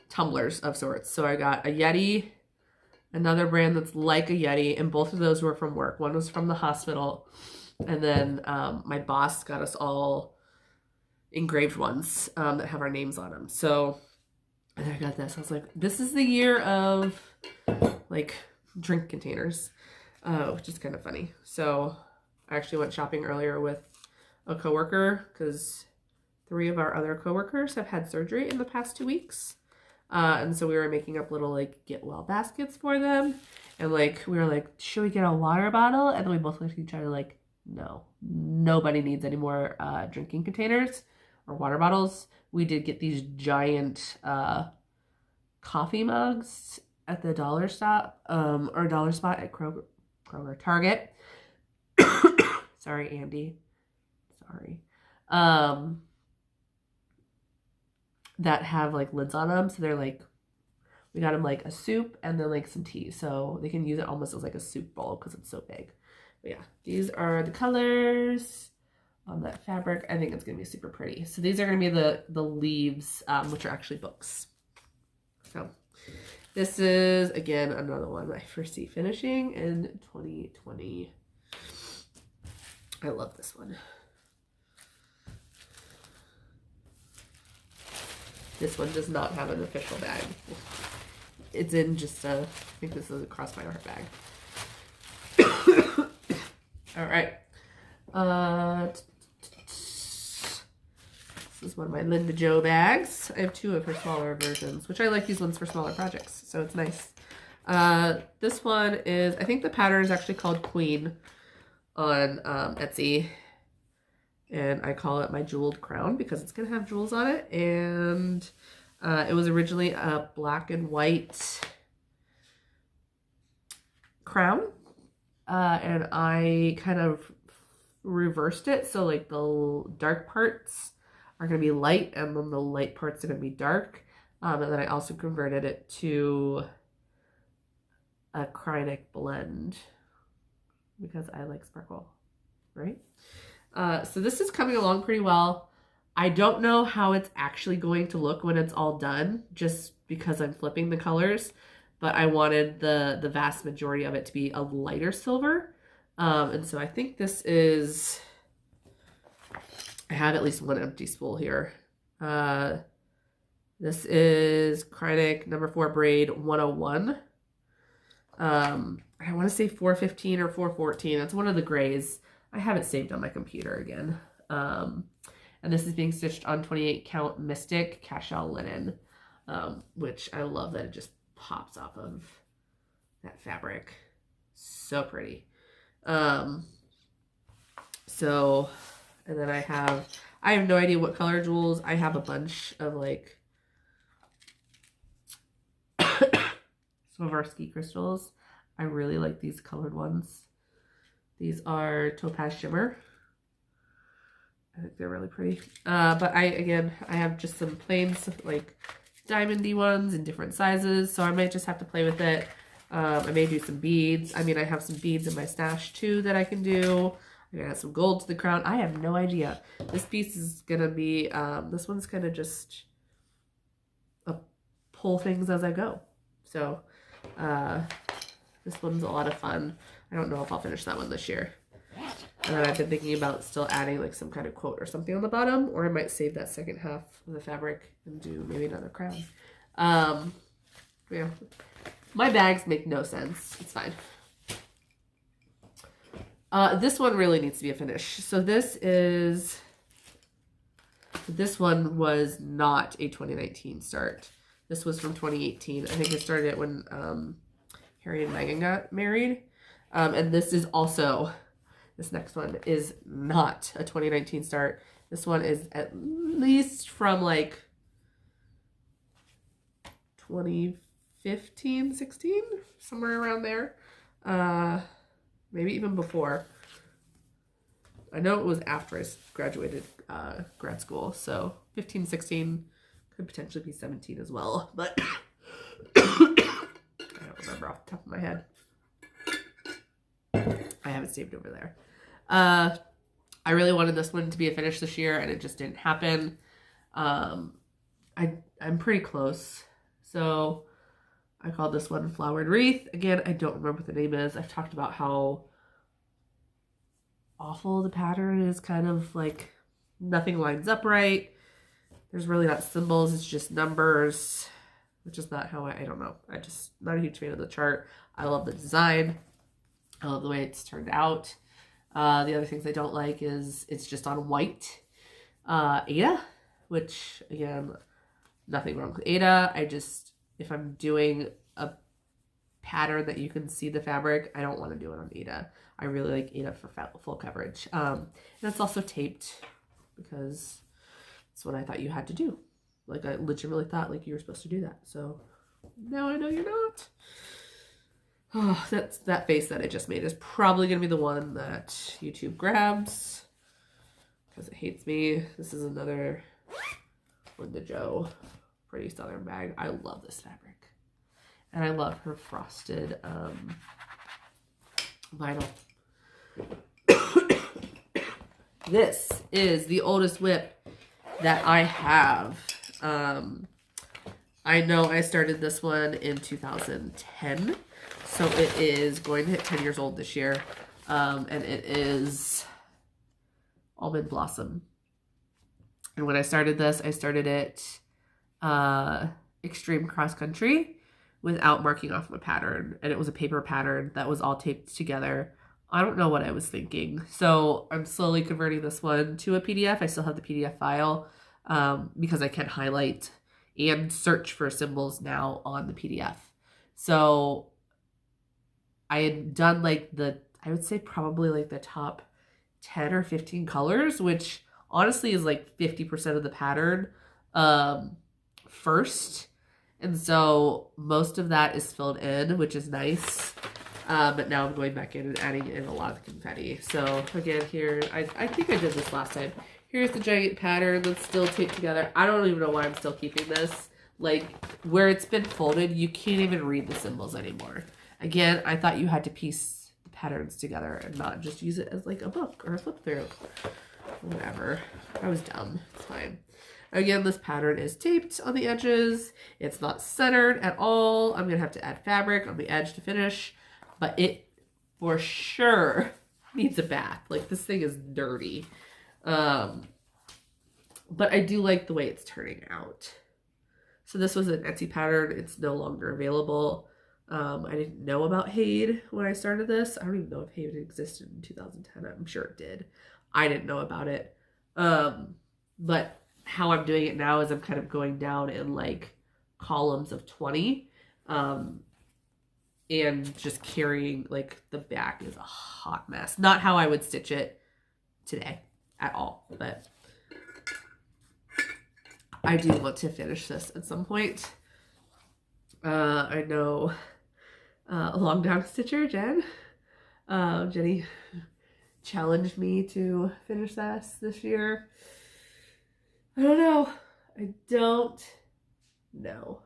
tumblers of sorts. So I got a Yeti, another brand that's like a Yeti, and both of those were from work. One was from the hospital, and then my boss got us all engraved ones that have our names on them. So, and I got this. I was like, this is the year of drink containers, which is kind of funny. So I actually went shopping earlier with a coworker because 3 of our other coworkers have had surgery in the past 2 weeks. And so we were making up little get well baskets for them. And we were like, should we get a water bottle? And then we both looked at each other like, no, nobody needs any more drinking containers or water bottles. We did get these giant coffee mugs at the dollar stop or dollar spot at Kroger, Target. Sorry, Andy. Sorry. That have lids on them, so they're we got them a soup and then some tea, so they can use it almost as a soup bowl because it's so big. But yeah, these are the colors on that fabric. I think it's gonna be super pretty. So these are gonna be the leaves, which are actually books. So this is again another one I foresee finishing in 2020. I love this one. This one does not have an official bag. It's in just I think this is a Cross My Heart bag. All right. This is one of my Linda Jo bags. I have 2 of her smaller versions, which I like these ones for smaller projects, so it's nice. This one is, I think the pattern is actually called Queen on Etsy. And I call it my jeweled crown because it's going to have jewels on it. And it was originally a black and white crown. And I kind of reversed it. So like the dark parts are going to be light and then the light parts are going to be dark. And then I also converted it to a Cryonic blend because I like sparkle, right? So this is coming along pretty well. I don't know how it's actually going to look when it's all done, just because I'm flipping the colors, but I wanted the vast majority of it to be a lighter silver. And so I think this is, I have at least one empty spool here. This is Cryonic number 4 braid 101. I want to say 415 or 414. That's one of the grays. I have it saved on my computer again. And this is being stitched on 28 count Mystic Cashel linen, which I love that it just pops off of that fabric. So pretty. So, and then I have no idea what color jewels. I have a bunch of like Swarovski crystals. I really like these colored ones. These are Topaz Shimmer. I think they're really pretty. But I have just some plains, like diamondy ones in different sizes. So I might just have to play with it. I may do some beads. I mean, I have some beads in my stash too that I can do. I'm gonna add some gold to the crown. I have no idea. This piece is gonna be, this one's gonna just pull things as I go. So, this one's a lot of fun. I don't know if I'll finish that one this year. And then I've been thinking about still adding like some kind of quote or something on the bottom, or I might save that second half of the fabric and do maybe another crown. Yeah, my bags make no sense. It's fine. This one really needs to be a finish. So this one was not a 2019 start. This was from 2018. I think I started it when Harry and Meghan got married. And this is also, this next one is not a 2019 start. This one is at least from like 2015, 16, somewhere around there. Maybe even before. I know it was after I graduated grad school. So 15, 16, could potentially be 17 as well. But I don't remember off the top of my head. I have it saved over there. I really wanted this one to be a finish this year, and it just didn't happen. I'm pretty close. So I called this one Flowered Wreath. Again, I don't remember what the name is. I've talked about how awful the pattern is, kind of like nothing lines up right. There's really not symbols, it's just numbers, which is not how I don't know. I just not a huge fan of the chart. I love the design. I love the way it's turned out. The other things I don't like is it's just on white. Ada, which again, nothing wrong with Ada. If I'm doing a pattern that you can see the fabric, I don't want to do it on Ada. I really like Ada for full coverage. And it's also taped because it's what I thought you had to do. Like I legitimately thought like you were supposed to do that. So now I know you're not. Oh, that face that I just made is probably going to be the one that YouTube grabs because it hates me. This is another Linda Jo pretty southern bag. I love this fabric. And I love her frosted vinyl. This is the oldest whip that I have. I know I started this one in 2010. So it is going to hit 10 years old this year. And it is Almond Blossom. And when I started this, I started it extreme cross country without marking off my pattern. And it was a paper pattern that was all taped together. I don't know what I was thinking. So I'm slowly converting this one to a PDF. I still have the PDF file because I can highlight and search for symbols now on the PDF. So I had done like I would say probably like the top 10 or 15 colors, which honestly is like 50% of the pattern first. And so most of that is filled in, which is nice. But now I'm going back in and adding in a lot of confetti. So again, here, I think I did this last time. Here's the giant pattern that's still taped together. I don't even know why I'm still keeping this. Like, where it's been folded, you can't even read the symbols anymore. Again, I thought you had to piece the patterns together and not just use it as like a book or a flip through. Whatever. I was dumb. It's fine. Again, this pattern is taped on the edges. It's not centered at all. I'm going to have to add fabric on the edge to finish. But it, for sure, needs a bath. Like, this thing is dirty. But I do like the way it's turning out. So this was an Etsy pattern. It's no longer available. I didn't know about Haid when I started this. I don't even know if Haid existed in 2010. I'm sure it did. I didn't know about it. But how I'm doing it now is I'm kind of going down in like columns of 20. And just carrying, like, the back is a hot mess. Not how I would stitch it today at all, but I do want to finish this at some point. I know a long down stitcher, Jenny challenged me to finish this year. I don't know. I don't know.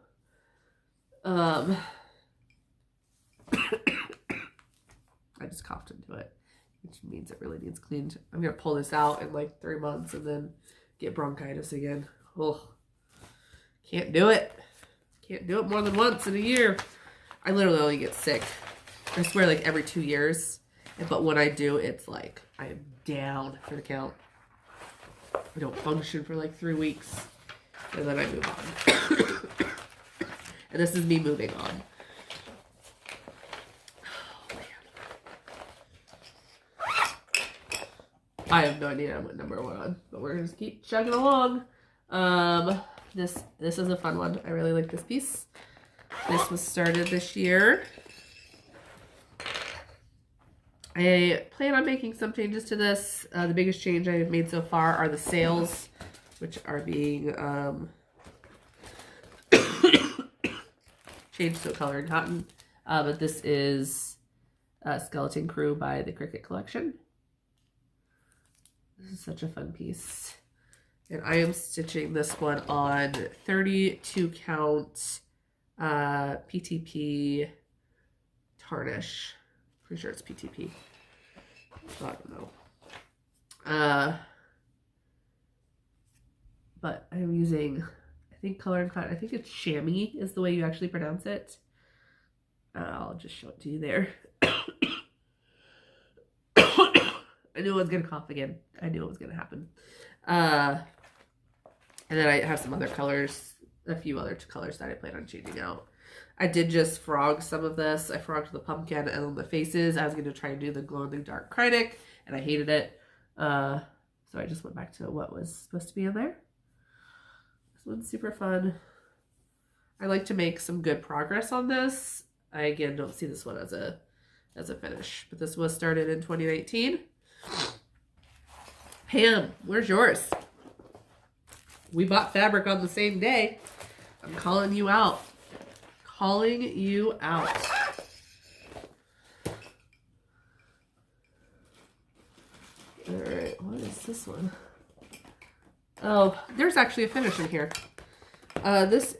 I just coughed into it, which means it really needs cleaned. I'm going to pull this out in like 3 months and then get bronchitis again. Oh, can't do it. Can't do it more than once in a year. I literally only get sick, I swear, like every 2 years. But when I do, it's like I am down for the count. I don't function for like 3 weeks. And then I move on. And this is me moving on. I have no idea what number we're on, but we're gonna just keep chugging along. This is a fun one. I really like this piece. This was started this year. I plan on making some changes to this. The biggest change I've made so far are the sails, which are being changed to color and cotton. But this is Skeleton Crew by the Cricut Collection. This is such a fun piece. And I am stitching this one on 32 count PTP tarnish. Pretty sure it's PTP. I don't know. But I'm using, I think, color and cotton. I think it's chamois is the way you actually pronounce it. I'll just show it to you there. I knew I was going to cough again. I knew it was going to happen. And then I have some other colors, a few other colors that I plan on changing out. I did just frog some of this. I frogged the pumpkin and then the faces. I was going to try and do the glow-in-the-dark Kreinik, and I hated it. So I just went back to what was supposed to be in there. This one's super fun. I like to make some good progress on this. I, again, don't see this one as a finish, but this was started in 2019. Pam, where's yours? We bought fabric on the same day. I'm calling you out. Calling you out. All right, what is this one? Oh, there's actually a finish in here. This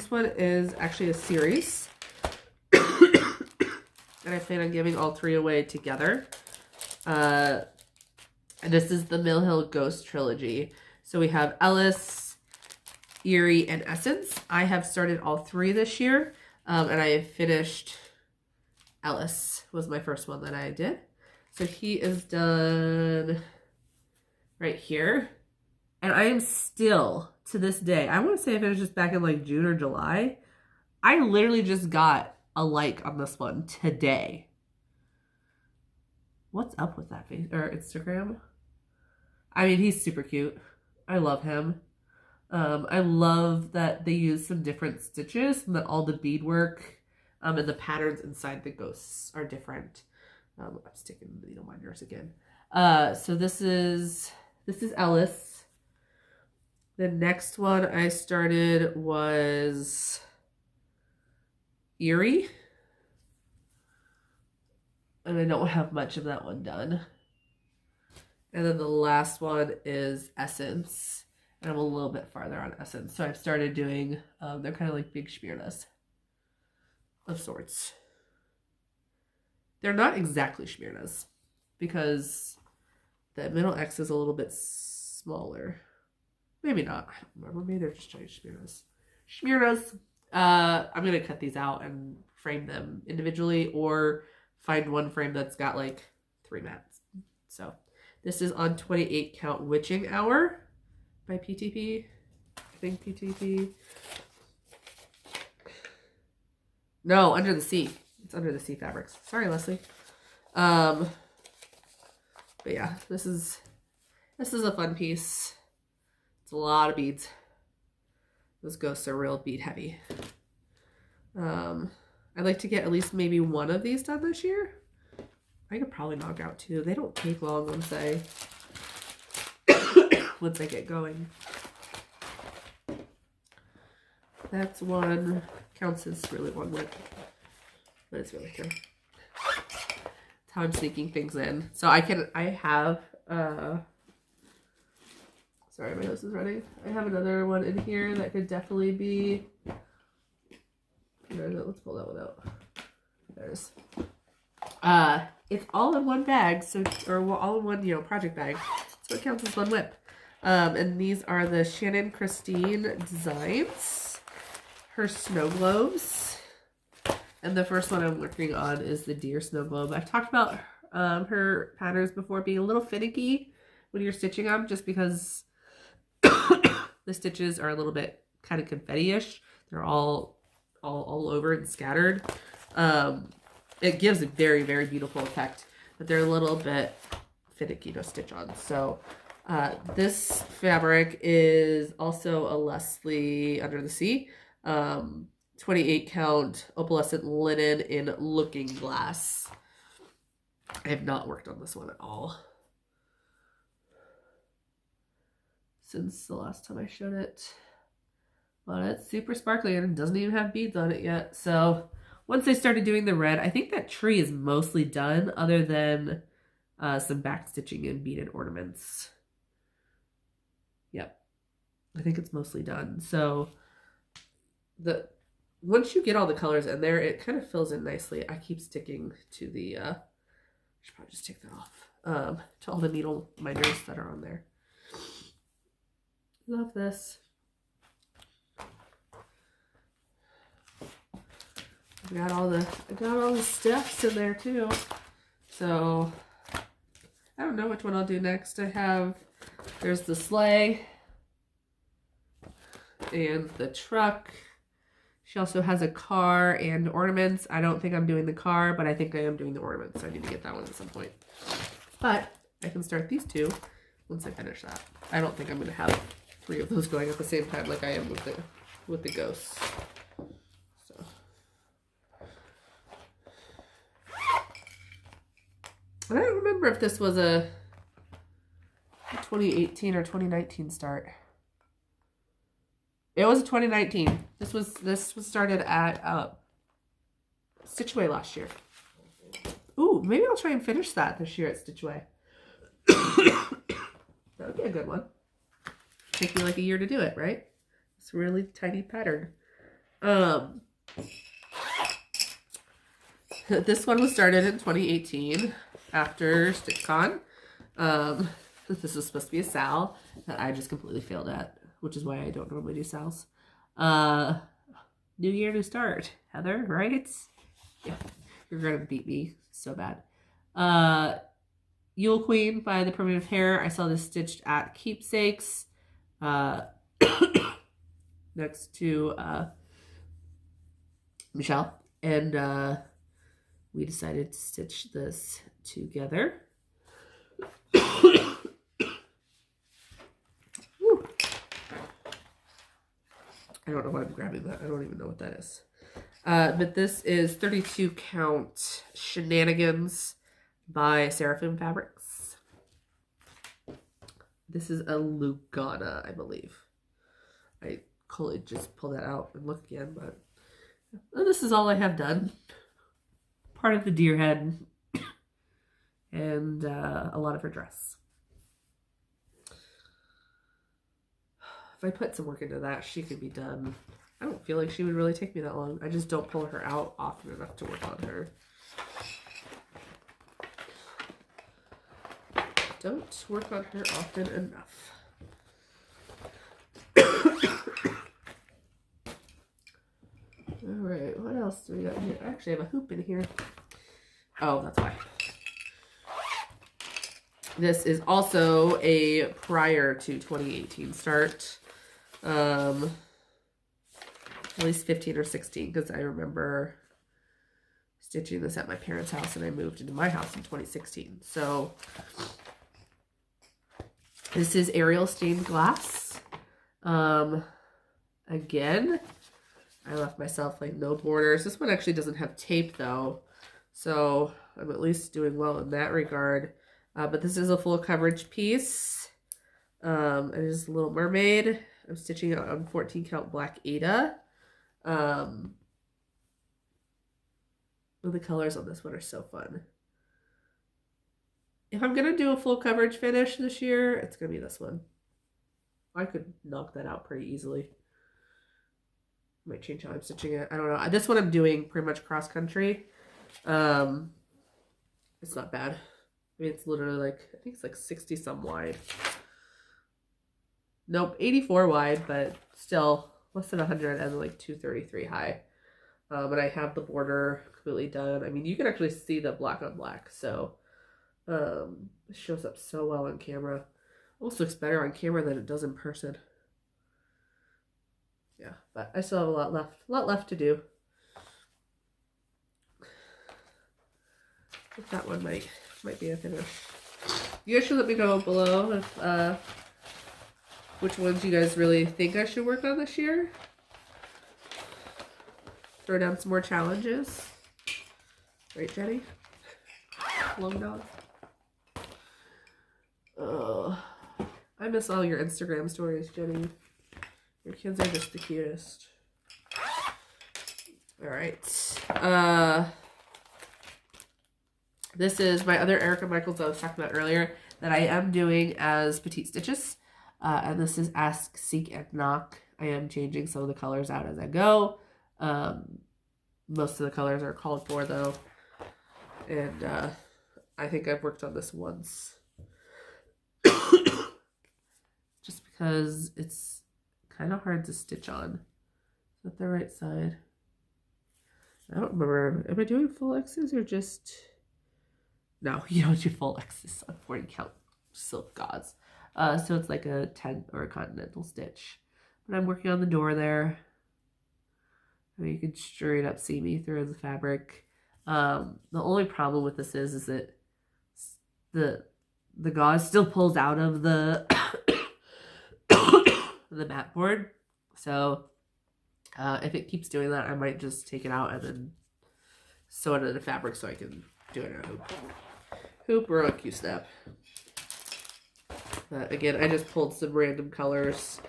one is actually a series. And I plan on giving all 3 away together. And this is the Mill Hill Ghost Trilogy. So we have Ellis, Eerie, and Essence. I have started all 3 this year. And I have finished Ellis was my first one that I did. So he is done right here. And I am still, to this day, I want to say I finished this back in like June or July. I literally just got a like on this one today. What's up with that face or Instagram? I mean, he's super cute. I love him. I love that they use some different stitches and that all the beadwork and the patterns inside the ghosts are different. I'm sticking the needle minders again. So this is Ellis. The next one I started was Eerie. And I don't have much of that one done. And then the last one is Essence. And I'm a little bit farther on Essence. So I've started doing, they're kind of like big Schmiernas of sorts. They're not exactly Schmiernas because the middle X is a little bit smaller. Maybe not. I don't remember. Maybe they're just giant Schmiernas. Schmiernas. I'm going to cut these out and frame them individually or find one frame that's got like 3 mats. So this is on 28 count Witching Hour by PTP. I think PTP. No, Under the Sea. It's Under the Sea Fabrics. Sorry, Leslie. But yeah, this is a fun piece. It's a lot of beads. Those ghosts are real bead heavy. I'd like to get at least maybe one of these done this year. I could probably knock out 2. They don't take long once I get going. That's one. Counts as really one whip. But it's really 2. That's how I'm sneaking things in. So I have sorry, my nose is running. I have another one in here that could definitely be. Where is it? Let's pull that one out. There's. It's all in one bag, or all in one, project bag. So it counts as one whip. And these are the Shannon Christine designs. Her snow globes. And the first one I'm working on is the Deer Snow Globe. I've talked about her patterns before being a little finicky when you're stitching them, just because the stitches are a little bit kind of confetti-ish. They're all over and scattered. It gives a very, very beautiful effect, but they're a little bit finicky to stitch on. So this fabric is also a Leslie Under the Sea. 28 count opalescent linen in Looking Glass. I have not worked on this one at all since the last time I showed it. But it's super sparkly and it doesn't even have beads on it yet. So once I started doing the red, I think that tree is mostly done other than some back stitching and beaded ornaments. Yep. I think it's mostly done. So once you get all the colors in there, it kind of fills in nicely. I keep sticking to the, I should probably just take that off, to all the needle minders that are on there. Love this. I got all the steps in there too. So I don't know which one I'll do next. There's the sleigh and the truck. She also has a car and ornaments. I don't think I'm doing the car, but I think I am doing the ornaments. So I need to get that one at some point. But I can start these 2 once I finish that. I don't think I'm going to have 3 of those going at the same time like I am with the ghosts. So I don't remember if this was a 2018 or 2019 start. It was a 2019. This was started at Stitchway last year. Ooh, maybe I'll try and finish that this year at Stitchway. That would be a good one. Take me like a year to do it, right? It's a really tiny pattern. This one was started in 2018 after StitchCon. This is supposed to be a Sal that I just completely failed at, which is why I don't normally do Sals. New year, new start, Heather, right? Yeah, you're gonna beat me so bad. Yule Queen by the Primitive Hair. I saw this stitched at Keepsakes next to Michelle, and we decided to stitch this together. I don't know why I'm grabbing that. I don't even know what that is. But this is 32 count Shenanigans by Seraphim Fabrics. This is a Lugana, I believe. I could just pull that out and look again, but this is all I have done. Part of the deer head and a lot of her dress. If I put some work into that, she could be done. I don't feel like she would really take me that long. I just don't pull her out often enough to work on her. Don't work on her often enough. Alright, what else do we got here? I actually have a hoop in here. Oh, that's why. This is also a prior to 2018 start. At least 15 or 16, because I remember stitching this at my parents' house and I moved into my house in 2016. So this is Ariel stained glass. Again, I left myself like no borders. This one actually doesn't have tape though, so I'm at least doing well in that regard. But this is a full coverage piece. It is a Little Mermaid. I'm stitching it on 14 count black Aida. The colors on this one are so fun. If I'm gonna do a full coverage finish this year, it's gonna be this one. I could knock that out pretty easily. Might change how I'm stitching it. I don't know. This one I'm doing pretty much cross country. It's not bad. I mean, it's literally like, I think it's like 60 some wide. Nope, 84 wide, but still less than 100 and like 233 high. But I have the border completely done. I mean, you can actually see the black on black, so it shows up so well on camera. Almost looks better on camera than it does in person. Yeah, but I still have a lot left to do. I think that one might be a finish. You guys should let me know below if which ones you guys really think I should work on this year. Throw down some more challenges. Right, Jenny? Long dog. I miss all your Instagram stories, Jenny. Your kids are just the cutest. Alright. This is my other Erica Michaels that I was talking about earlier that I am doing as petite stitches. And this is Ask, Seek, and Knock. I am changing some of the colors out as I go. Most of the colors are called for though. And I think I've worked on this once. Just because it's kind of hard to stitch on. Is that the right side? I don't remember. Am I doing full X's or just... No, you don't do full X's on 40 count silk gauze. So it's like a tent or a continental stitch. But I'm working on the door there. I mean, you can straight up see me through the fabric. The only problem with this is that the gauze still pulls out of the the mat board. So if it keeps doing that, I might just take it out and then sew it into fabric so I can do it in a hoop or a Q-snap. Again, I just pulled some random colors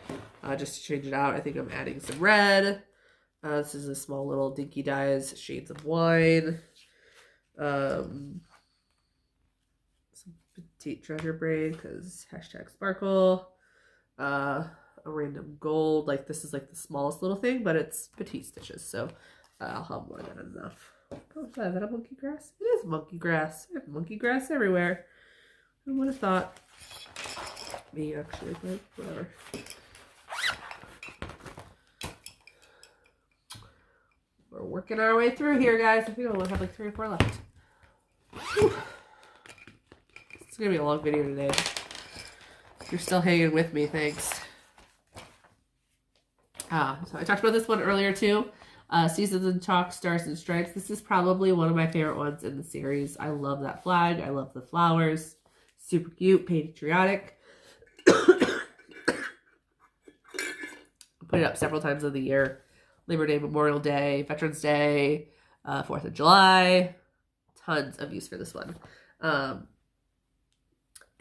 just to change it out. I think I'm adding some red. This is a small little Dinky Dyes Shades of Wine. Some petite treasure braid because #sparkle. A random gold. Like this is like the smallest little thing, but it's petite stitches, so I'll have more than enough. Oh, is that a monkey grass? It is monkey grass. I have monkey grass everywhere. Who would have thought? Me, actually, but whatever. We're working our way through here, guys. I think we only have like 3 or 4 left. Whew. It's gonna be a long video today. If you're still hanging with me, thanks. So I talked about this one earlier too. Seasons and Chalk, Stars and Stripes. This is probably one of my favorite ones in the series. I love that flag. I love the flowers. Super cute, patriotic. I put it up several times of the year. Labor Day, Memorial Day, Veterans Day, 4th of July. Tons of use for this one. And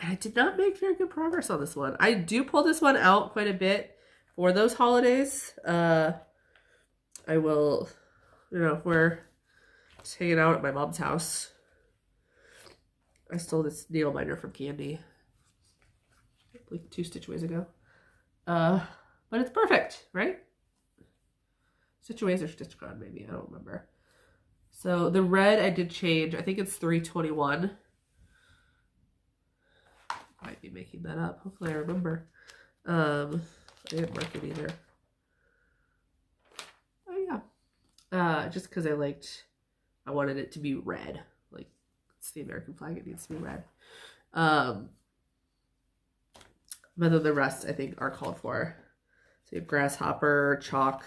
I did not make very good progress on this one. I do pull this one out quite a bit for those holidays. I will, you know, if we're just hanging out at my mom's house I stole this needle binder from Candy like 2 stitchways ago. But it's perfect, right? Stitchways or stitchcon, maybe. I don't remember. So the red I did change. I think it's 321. Might be making that up. Hopefully I remember. I didn't mark it either. Oh yeah. Just because I wanted it to be red. Like, it's the American flag, it needs to be red. But then the rest I think are called for. So you have grasshopper, chalk.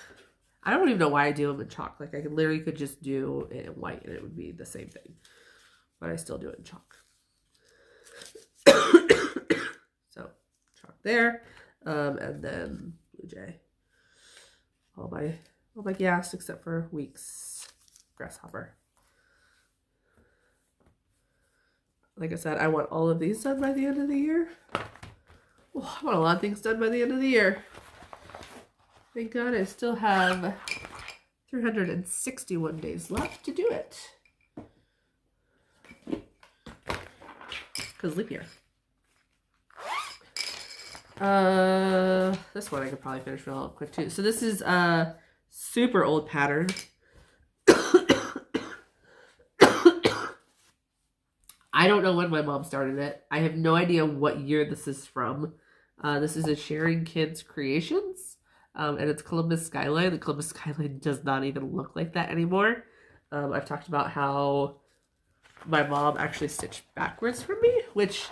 I don't even know why I do them in chalk. Like, I could just do it in white and it would be the same thing. But I still do it in chalk. So, chalk there. And then Blue Jay. All my gas except for Weeks grasshopper. Like I said, I want all of these done by the end of the year. Oh, I want a lot of things done by the end of the year. Thank God I still have 361 days left to do it. Because leap year. This one I could probably finish real quick too. So this is a super old pattern. I don't know when my mom started it. I have no idea what year this is from. This is a Sharing Kids Creations. And it's Columbus Skyline. The Columbus Skyline does not even look like that anymore. I've talked about how my mom actually stitched backwards from me, which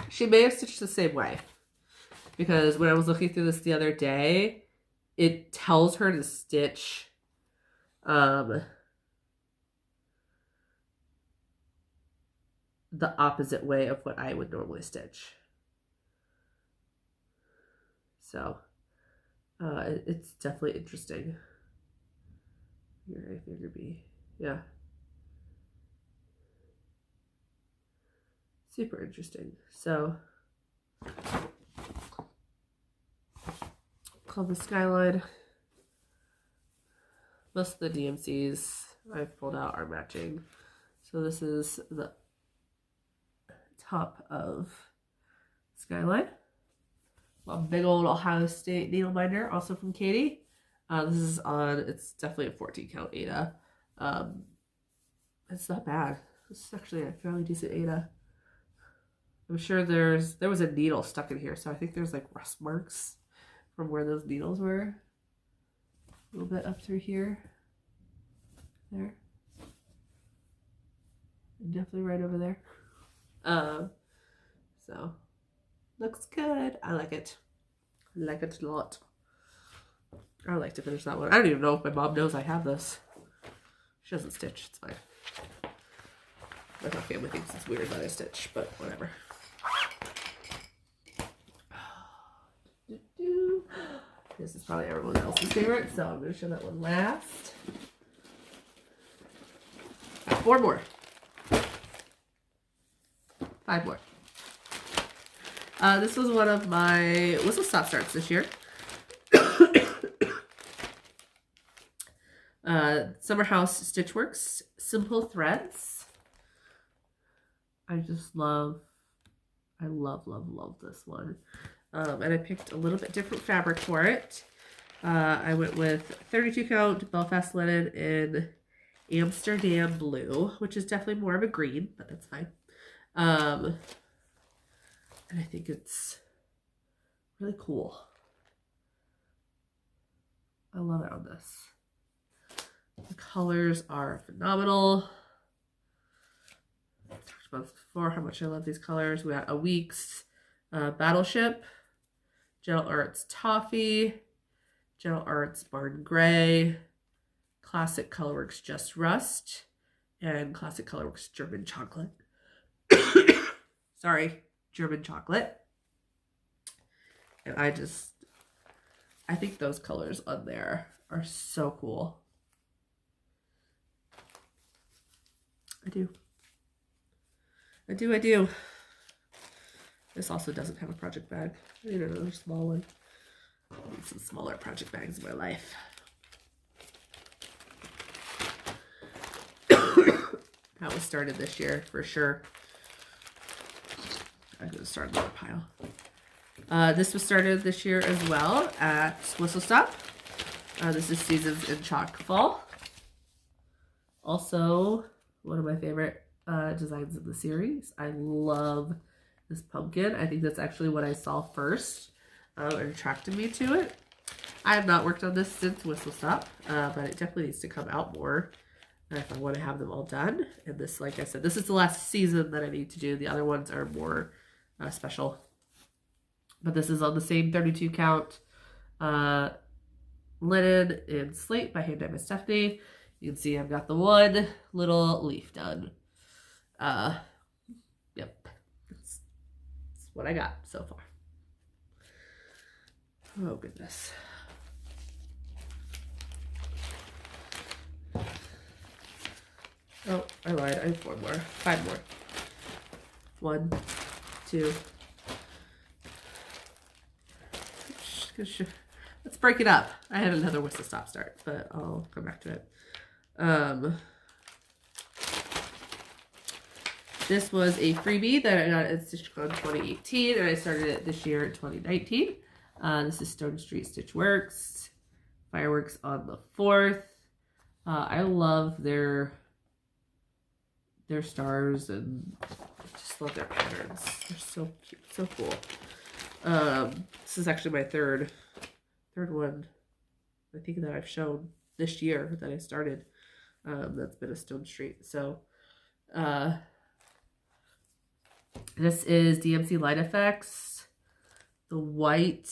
she may have stitched the same way. Because when I was looking through this the other day, it tells her to stitch the opposite way of what I would normally stitch. So it's definitely interesting. Figure A, figure B. Yeah. Super interesting. So Columbus Skyline. Most of the DMCs I've pulled out are matching. So this is the top of Skyline. A big old Ohio State needle binder, also from Katie. This is on, it's definitely a 14 count Ada. It's not bad. This is actually a fairly decent Ada. I'm sure there was a needle stuck in here, so I think there's like rust marks from where those needles were. A little bit up through here. There. And definitely right over there. So looks good. I like it. I like it a lot. I would like to finish that one. I don't even know if my mom knows I have this. She doesn't stitch. It's fine. My whole family thinks it's weird that I stitch, but whatever. This is probably everyone else's favorite, so I'm going to show that one last. 4 more. 5 more. This was one of my whistle stop starts this year. Summer House Stitchworks Simple Threads. I love this one. And I picked a little bit different fabric for it. I went with 32 count Belfast linen in Amsterdam blue, which is definitely more of a green, but that's fine. And I think it's really cool. I love it on this. The colors are phenomenal. I talked about this before, how much I love these colors. We got a Weeks Battleship, Gentle Arts Toffee, Gentle Arts Barn Gray, Classic Colorworks Just Rust, and Classic Colorworks German Chocolate. Sorry, German Chocolate. And I think those colors on there are so cool. I do. This also doesn't have a project bag. I need another small one. I need some smaller project bags in my life. That was started this year for sure. I'm going to start another pile. This was started this year as well at Flosstube. This is Seasons in Chalk Fall. Also, one of my favorite designs in the series. I love this pumpkin. I think that's actually what I saw first. It attracted me to it. I have not worked on this since Flosstube, but it definitely needs to come out more if I want to have them all done. And this, like I said, this is the last season that I need to do. The other ones are more special. But this is on the same 32 count linen in slate by hand dyed by Stephanie. You can see I've got the one little leaf done. Yep, that's what I got so far. Oh goodness. Oh, I lied. I have 4 more. 5 more. 1, 2. Let's break it up. I had another whistle-stop start, but I'll come back to it. This was a freebie that I got at StitchCon 2018, and I started it this year in 2019. This is Stone Street Stitchworks. Fireworks on the 4th. I love their stars, and I just love their patterns. They're so cute, so cool. This is actually my third one, I think, that I've shown this year that I started. That's been a Stone Street. So this is DMC Light Effects. The white,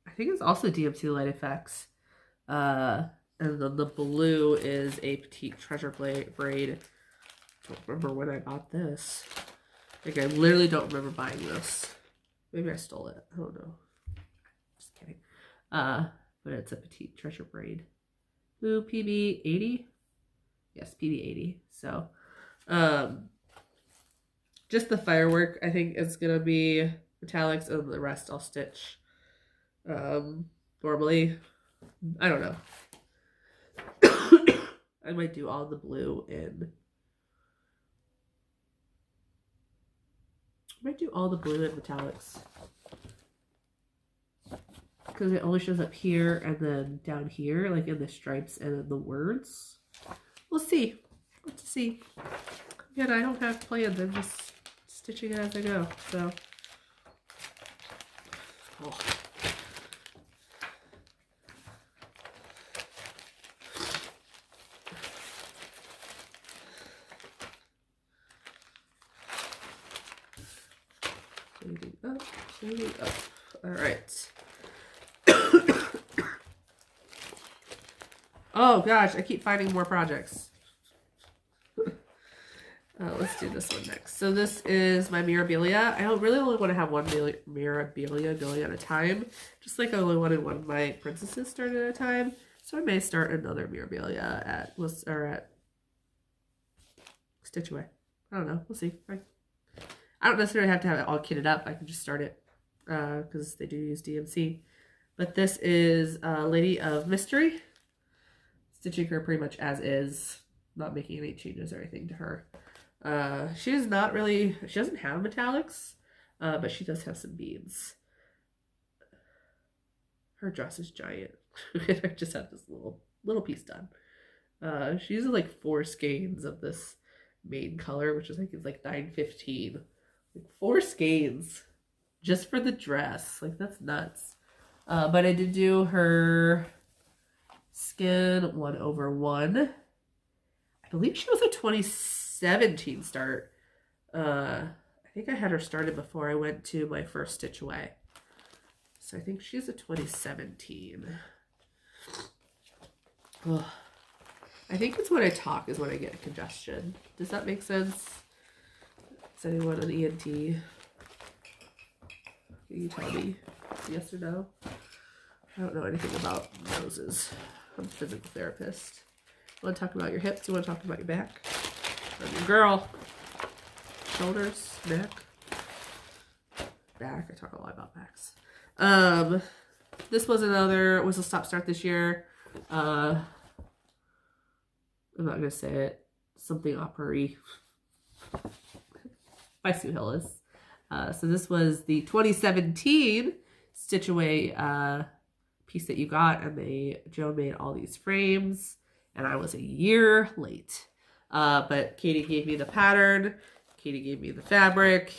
I think it's also DMC Light Effects. And then the blue is a Petite Treasure braid. I don't remember when I bought this. Like, I literally don't remember buying this. Maybe I stole it. I don't know. Just kidding. But it's a Petite Treasure braid. Ooh, PB 80. Yes, PB 80. So, just the firework, I think, is gonna be metallics, and the rest I'll stitch normally. I don't know. I might do all the blue in. I might do all the blue in metallics, because it only shows up here and then down here, like in the stripes and in the words. We'll see. Let's see. Again, I don't have plans. I'm just stitching it as I go. So, oh. Shading up. All right. Oh gosh, I keep finding more projects. Let's do this one next. So this is my Mirabilia. I don't really only want to have one Mirabilia going at a time. Just like I only wanted one of my princesses started at a time. So I may start another Mirabilia at Stitch Away. I don't know. We'll see. I don't necessarily have to have it all kitted up. I can just start it because they do use DMC. But this is Lady of Mystery. Stitching her pretty much as is. Not making any changes or anything to her. She doesn't have metallics, but she does have some beads. Her dress is giant. I just have this little piece done. She uses like 4 skeins of this main color, which is like $9.15. Like 4 skeins just for the dress. Like, that's nuts. But I did do her skin 1/1. I believe she was a 2017 start. I think I had her started before I went to my first Stitch Away. So I think she's a 2017. Ugh. I think it's when I talk is when I get congestion. Does that make sense? Is anyone an ENT? Can you tell me yes or no? I don't know anything about noses. I'm a physical therapist. You want to talk about your hips? You want to talk about your back? I'm your girl. Shoulders, neck, back. I talk a lot about backs. This was another Whistle Stop start this year. I'm not gonna say it. Something opera-y by Sue Hillis. So this was the 2017 Stitch Away piece that you got, and Joe made all these frames, and I was a year late. But Katie gave me the pattern, Katie gave me the fabric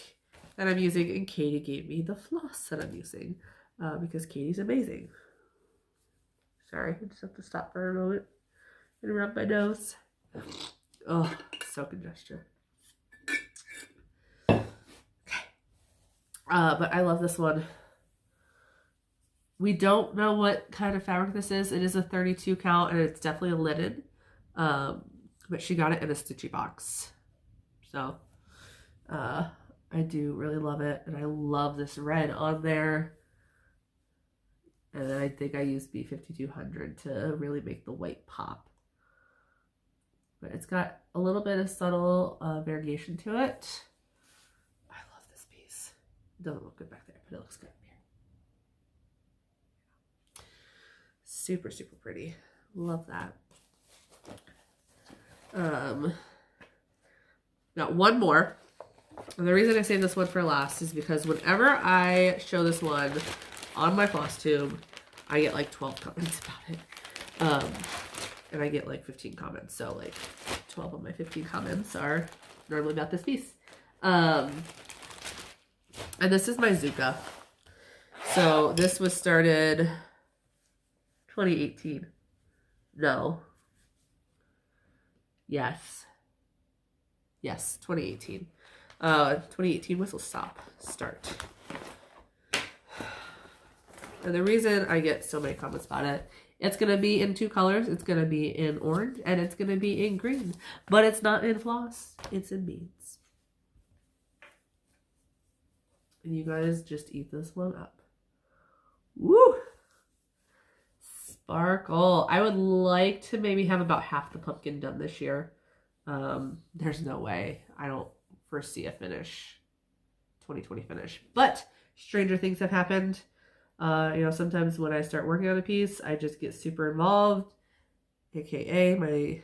that I'm using, and Katie gave me the floss that I'm using, because Katie's amazing. Sorry, I just have to stop for a moment and rub my nose. Oh, so congested. Okay. But I love this one. We don't know what kind of fabric this is. It is a 32 count, and it's definitely a linen. But she got it in a stitchy box. So, I do really love it. And I love this red on there. And I think I used B5200 to really make the white pop. But it's got a little bit of subtle variegation to it. I love this piece. It doesn't look good back there, but it looks good here. Super, super pretty. Love that. Got one more. And the reason I saved this one for last is because whenever I show this one on my Flosstube, I get like 12 comments about it. And I get like 15 comments. So like 12 of my 15 comments are normally about this piece. And this is my Zuka. So this was started 2018. No. Yes. Yes, 2018. 2018 whistle stop start. And the reason I get so many comments about it, it's going to be in two colors. It's going to be in orange and it's going to be in green. But it's not in floss. It's in beads. And you guys just eat this one up. Woo! Sparkle. I would like to maybe have about half the pumpkin done this year. There's no way. I don't foresee a finish. 2020 finish. But stranger things have happened. Sometimes when I start working on a piece, I just get super involved, aka my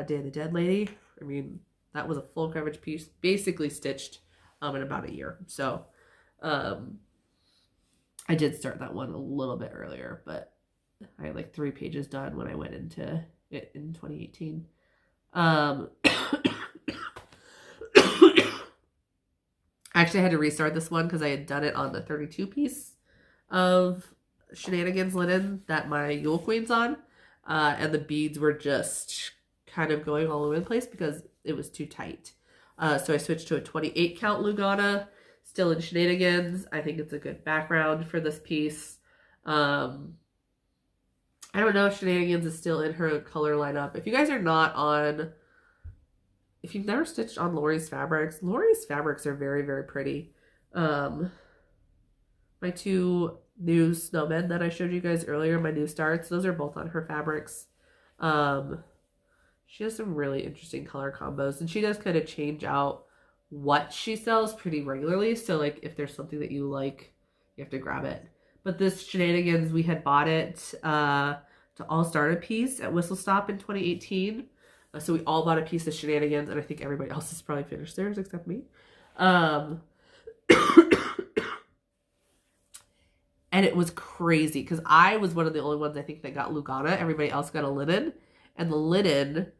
Day of the Dead lady. I mean, that was a full coverage piece, basically stitched in about a year. So I did start that one a little bit earlier, but I had like 3 pages done when I went into it in 2018. Actually, I had to restart this one because I had done it on the 32 piece of Shenanigans linen that my Yule Queen's on, and the beads were just kind of going all over the place because it was too tight. So I switched to a 28 count Lugana, still in Shenanigans. I think it's a good background for this piece. I don't know if Shenanigans is still in her color lineup. If you guys are not on, if you've never stitched on Lori's fabrics are very, very pretty. My 2 new snowmen that I showed you guys earlier, my new starts, those are both on her fabrics. She has some really interesting color combos, and she does kind of change out what she sells pretty regularly. So like if there's something that you like, you have to grab it. But this Shenanigans, we had bought it to all start a piece at Whistle Stop in 2018. So we all bought a piece of Shenanigans, and I think everybody else has probably finished theirs except me. And it was crazy because I was one of the only ones I think that got Lugana. Everybody else got a linen. And the linen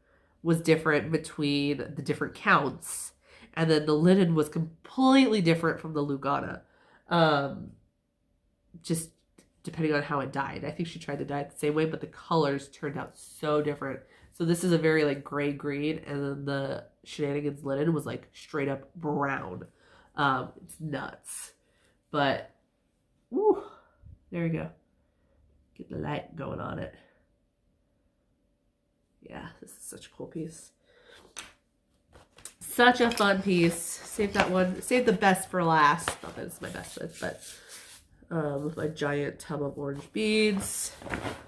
was different between the different counts. And then the linen was completely different from the Lugana. Just depending on how it dyed. I think she tried to dye it the same way, but the colors turned out so different. So this is a very like gray green, and then the Shenanigans linen was like straight up brown. It's nuts. But, woo. There we go. Get the light going on it. Yeah, this is such a cool piece. Such a fun piece. Save that one. Save the best for last. Not that it's my best with, but with my giant tub of orange beads.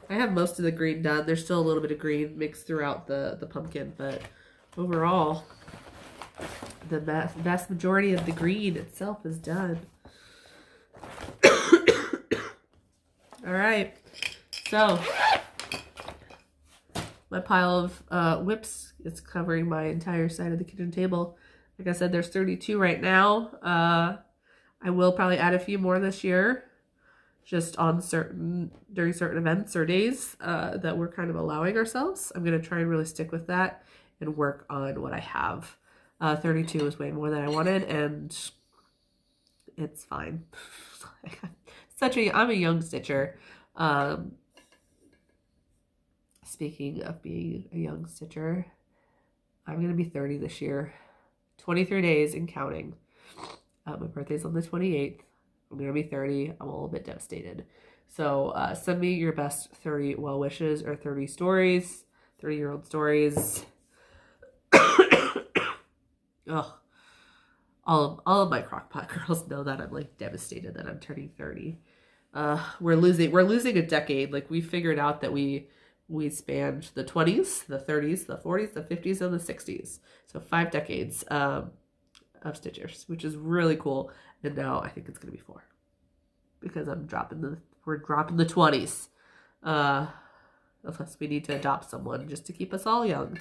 I have most of the green done. There's still a little bit of green mixed throughout the pumpkin, but overall, the vast majority of the green itself is done. All right, so my pile of whips is covering my entire side of the kitchen table. Like I said, there's 32 right now. I will probably add a few more this year, just on during certain events or days that we're kind of allowing ourselves. I'm going to try and really stick with that and work on what I have. 32 is way more than I wanted, and it's fine. I'm a young stitcher. Speaking of being a young stitcher, I'm going to be 30 this year. 23 days and counting. My birthday's on the 28th. I'm going to be 30. I'm a little bit devastated. So send me your best 30 well wishes or 30 stories, 30-year-old stories. Ugh. All of my crockpot girls know that I'm like devastated that I'm turning 30. We're losing a decade. Like, we figured out that we spanned the 20s, the 30s, the 40s, the 50s, and the 60s. So 5 decades of stitchers, which is really cool. And now I think it's gonna be 4 because we're dropping the 20s. Unless we need to adopt someone just to keep us all young.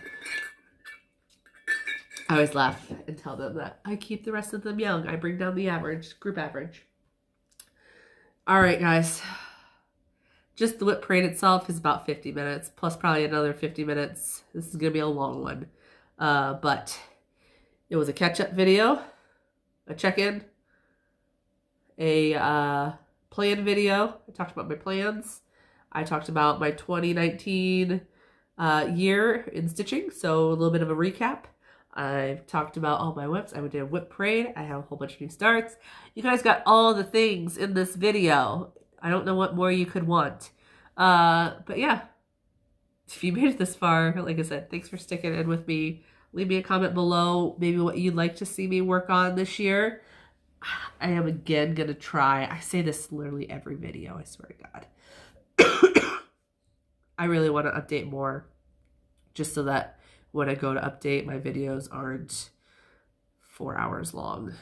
I always laugh and tell them that I keep the rest of them young. I bring down the group average. All right, guys. Just the whip parade itself is about 50 minutes, plus probably another 50 minutes. This is going to be a long one. But it was a catch-up video, a check-in, a plan video. I talked about my plans. I talked about my 2019 year in stitching, so a little bit of a recap. I've talked about all my whips. I did a whip parade. I have a whole bunch of new starts. You guys got all the things in this video. I don't know what more you could want. But yeah, if you made it this far, like I said, thanks for sticking in with me. Leave me a comment below, maybe what you'd like to see me work on this year. I am again going to try. I say this literally every video, I swear to God. I really want to update more just so that when I go to update, my videos aren't 4 hours long.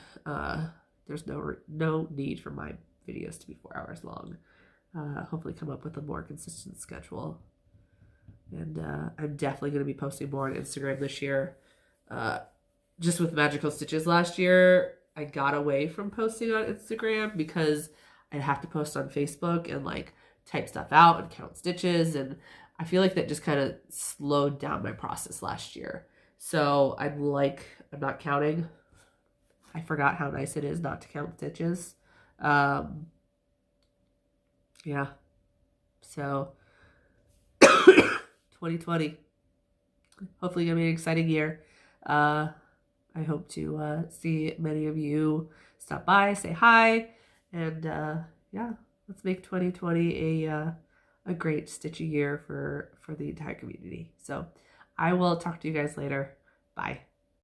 There's no need for my videos to be 4 hours long. Hopefully come up with a more consistent schedule. And I'm definitely going to be posting more on Instagram this year. Just with Magical Stitches last year, I got away from posting on Instagram because I'd have to post on Facebook and like type stuff out and count stitches, and I feel like that just kind of slowed down my process last year. So I'm not counting. I forgot how nice it is not to count stitches. Yeah. So 2020, hopefully gonna be an exciting year. I hope to see many of you stop by, say hi, and yeah, let's make 2020 a great stitchy year for the entire community. So I will talk to you guys later. Bye.